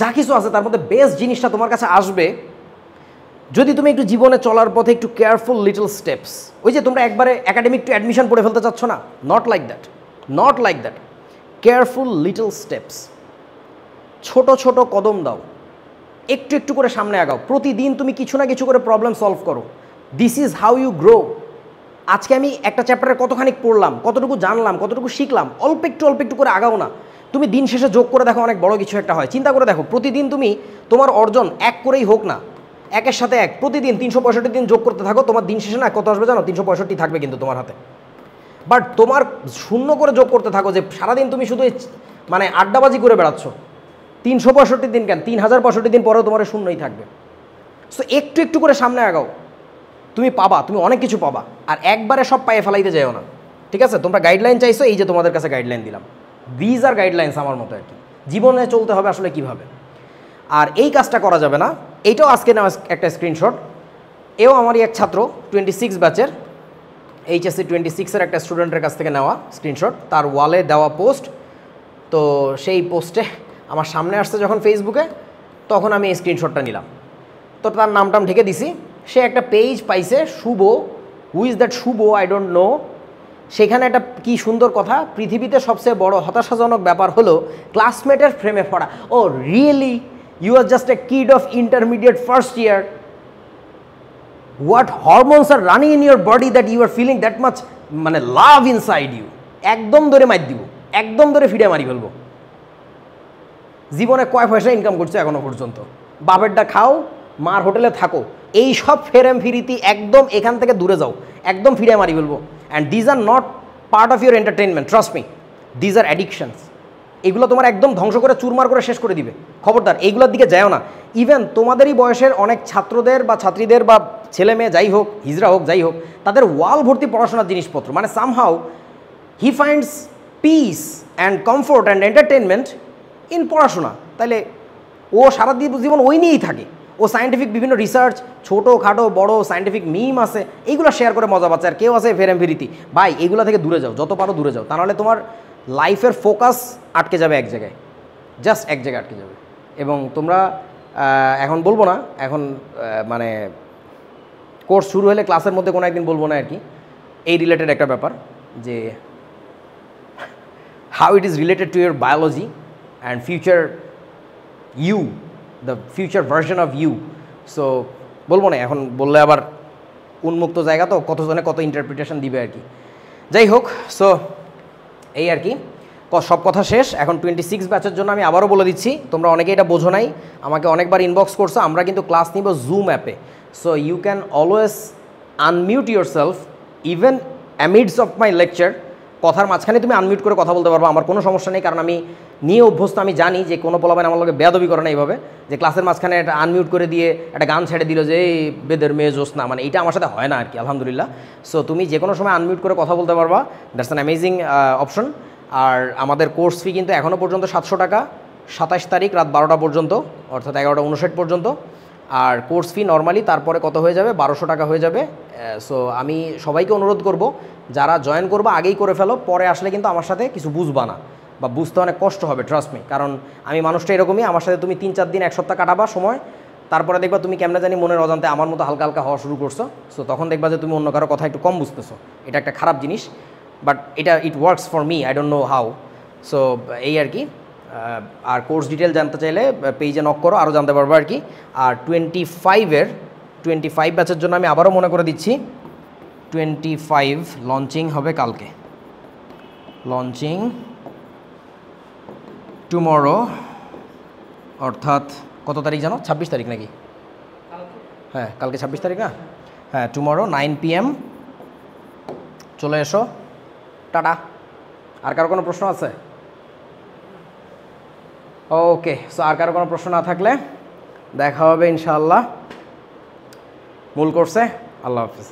যা কিছু আছে তার মধ্যে বেস্ট জিনিসটা তোমার কাছে আসবে যদি তুমি একটু জীবনে চলার পথে একটু কেয়ারফুল লিটল স্টেপস, ওই যে তোমরা একবারে একাডেমিক টু অ্যাডমিশন পড়ে ফেলতে চাচ্ছ না, not like that, careful little steps, ছোট ছোট কদম দাও, একটু একটু করে সামনে আগাও, প্রতিদিন তুমি কিছু না কিছু করে প্রবলেম সলভ করো। This is how you grow. আজকে আমি একটা চ্যাপ্টারে কতখানি পড়লাম, কতটুকু জানলাম, কতটুকু শিখলাম, অল্প একটু করে আগাও না, তুমি দিন শেষে যোগ করে দেখো অনেক বড় কিছু একটা হয়। চিন্তা করে দেখো, প্রতিদিন তুমি তোমার অর্জন এক করেই হোক না, একের সাথে এক প্রতিদিন 365 দিন যোগ করতে থাকো, তোমার দিন শেষে না কত আসবে জানো? 365 থাকবে কিন্তু তোমার হাতে। বাট তোমার শূন্য করে যোগ করতে থাকো, যে সারাদিন তুমি শুধু মানে আড্ডাবাজি করে বেড়াচ্ছ, 365 দিন কেন 3065 দিন পরেও তোমার শূন্যই থাকবে। সো একটু একটু করে সামনে আগাও, তুমি পাবা, তুমি অনেক কিছু পাবা। আর একবারে সব পায়ে ফেলাইতে যাও না, ঠিক আছে? তোমরা গাইডলাইন চাইছো, এই যে তোমাদের কাছে গাইডলাইন দিলাম। দিজ আর গাইডলাইন্স আমার মতো আর কি, জীবনে চলতে হবে আসলে কিভাবে। আর এই কাজটা করা যাবে না, এইটাও আজকে নেওয়া একটা স্ক্রিনশট। এও আমারই এক ছাত্র 26 ব্যাচের, HSC 26-এর একটা স্টুডেন্টের কাছ থেকে নেওয়া স্ক্রিনশট, তার ওয়ালে দেওয়া পোস্ট। তো সেই পোস্টে আমার সামনে আসছে যখন ফেসবুকে, তখন আমি এই স্ক্রিনশটটা নিলাম। তো তার নামটাম ঢেকে দিছি। সে একটা পেজ পাইছে, Shubho, who is that Shubho, I don't know. সেখানে একটা কি সুন্দর কথা, পৃথিবীতে সবচেয়ে বড় হতাশাজনক ব্যাপার হলো ক্লাসমেটের প্রেমে পড়া। Oh really, you are just a kid of intermediate first year, what hormones are running in your body that you are feeling that much মানে লাভ ইনসাইড ইউ। একদম ধরে মার দিব, একদম ধরে ফিরে মারি ফেলবো। জীবনে কয় পয়সা ইনকাম করছো এখনো পর্যন্ত? বাপেরটা খাও, মার হোটেলে থাকো, এই সব ফেরেম ফিরিতি একদম এখান থেকে দূরে যাও, একদম ফিরে মারি বলবো। And these are not part of your entertainment, trust me, these are অ্যাডিকশনস। এগুলো তোমার একদম ধ্বংস করে চুরমার করে শেষ করে দিবে। খবরদার এইগুলোর দিকে যাও না। ইভেন তোমাদেরই বয়সের অনেক ছাত্রদের বা ছাত্রীদের বা ছেলে মেয়ে যাই হোক, হিজড়া হোক, যাই হোক, তাদের ওয়াল ভর্তি পড়াশোনার জিনিসপত্র, মানে somehow he finds piece and comfort and entertainment in পড়াশোনা। তাহলে ও সারা জীবন ওই নিয়েই থাকে। ও সায়েন্টিফিক বিভিন্ন রিসার্চ, ছোটো খাটো বড় সায়েন্টিফিক মিম আছে, এইগুলো শেয়ার করে মজা পাচ্ছে। আর কেউ আছে ফেরেম ফিরিতি। ভাই এগুলো থেকে দূরে যাও, যত পারো দূরে যাও, তা নাহলে তোমার লাইফের ফোকাস আটকে যাবে এক জায়গায়, জাস্ট এক জায়গায় আটকে যাবে। এবং তোমরা এখন বলবো না, এখন মানে কোর্স শুরু হলে ক্লাসের মধ্যে কোনো একদিন বলবো না আর কি, এই রিলেটেড একটা ব্যাপার, যে how it is related to your biology and future you, the future version of you. So বলবো না, এখন বললে আবার উন্মুক্ত জায়গা তো, কতজনে কত ইন্টারপ্রিটেশন দিবে আর কি। যাই হোক, সো এই আর কি, সব কথা শেষ। এখন 26 ব্যাচের জন্য আমি আবারও বলে দিচ্ছি, তোমরা অনেকে এটা বোঝো নাই, আমাকে অনেকবার ইনবক্স করছো। আমরা কিন্তু ক্লাস নিব জুম অ্যাপে। So you can always unmute yourself even amidst of my lecture. কথার মাঝখানে তুমি আনমিউট করে কথা বলতে পারবো, আমার কোনো সমস্যা নেই, কারণ আমি নিয়ে অভ্যস্ত। আমি জানি যে কোনো পোলাবেন আমার লোকে বেয়াদবি করে না এইভাবে, যে ক্লাসের মাঝখানে একটা আনমিউট করে দিয়ে একটা গান ছেড়ে দিল যে এই বেদের মেয়ে জোসনা, মানে এইটা আমার সাথে হয় না আর কি, আলহামদুলিল্লাহ। সো তুমি যে কোনো সময় আনমিউট করে কথা বলতে পারবা, দ্যাটস অ্যান অ্যামেজিং অপশন। আর আমাদের কোর্স ফি কিন্তু এখনও পর্যন্ত 700 টাকা, 27 তারিখ রাত 12টা পর্যন্ত, অর্থাৎ 11:59 পর্যন্ত। আর কোর্স ফি নর্মালি তারপরে কত হয়ে যাবে, 1200 টাকা হয়ে যাবে। সো আমি সবাইকে অনুরোধ করব, যারা জয়েন করবো আগেই করে ফেলো, পরে আসলে কিন্তু আমার সাথে কিছু বুঝবা না, বা বুঝতে অনেক কষ্ট হবে, ট্রাস্ট মি। কারণ আমি মানুষটা এরকমই, আমার সাথে তুমি 3-4 দিন 1 সপ্তাহ কাটাবা সময়, তারপরে দেখবা তুমি কেমনে জানি মনের অজান্তে আমার মতো হালকা হালকা হওয়া শুরু করছো। সো তখন দেখবা যে তুমি অন্য কারো কথা একটু কম বুঝতেছো, এটা একটা খারাপ জিনিস। বাট এটা it works for me, I don't know how. So এই আর কি। আর কোর্স ডিটেল জানতে চাইলে পেজে নক করো, আরও জানতে পারবো আর কি। আর 25 ব্যাচের জন্য আমি আবারও মনে করে দিচ্ছি, 25 লঞ্চিং হবে কালকে, লঞ্চিং টুমরো, অর্থাৎ কত তারিখ জানো? 26 তারিখ নাকি? হ্যাঁ কালকে 26 তারিখ না? হ্যাঁ, টুমরো 9 PM চলে এসো। টাটা। আর কারো কোনো প্রশ্ন আছে? ওকে, সো আর কারো কোনো প্রশ্ন না থাকলে দেখা হবে ইনশাআল্লাহ মূল কোর্সে। আল্লাহ হাফিজ।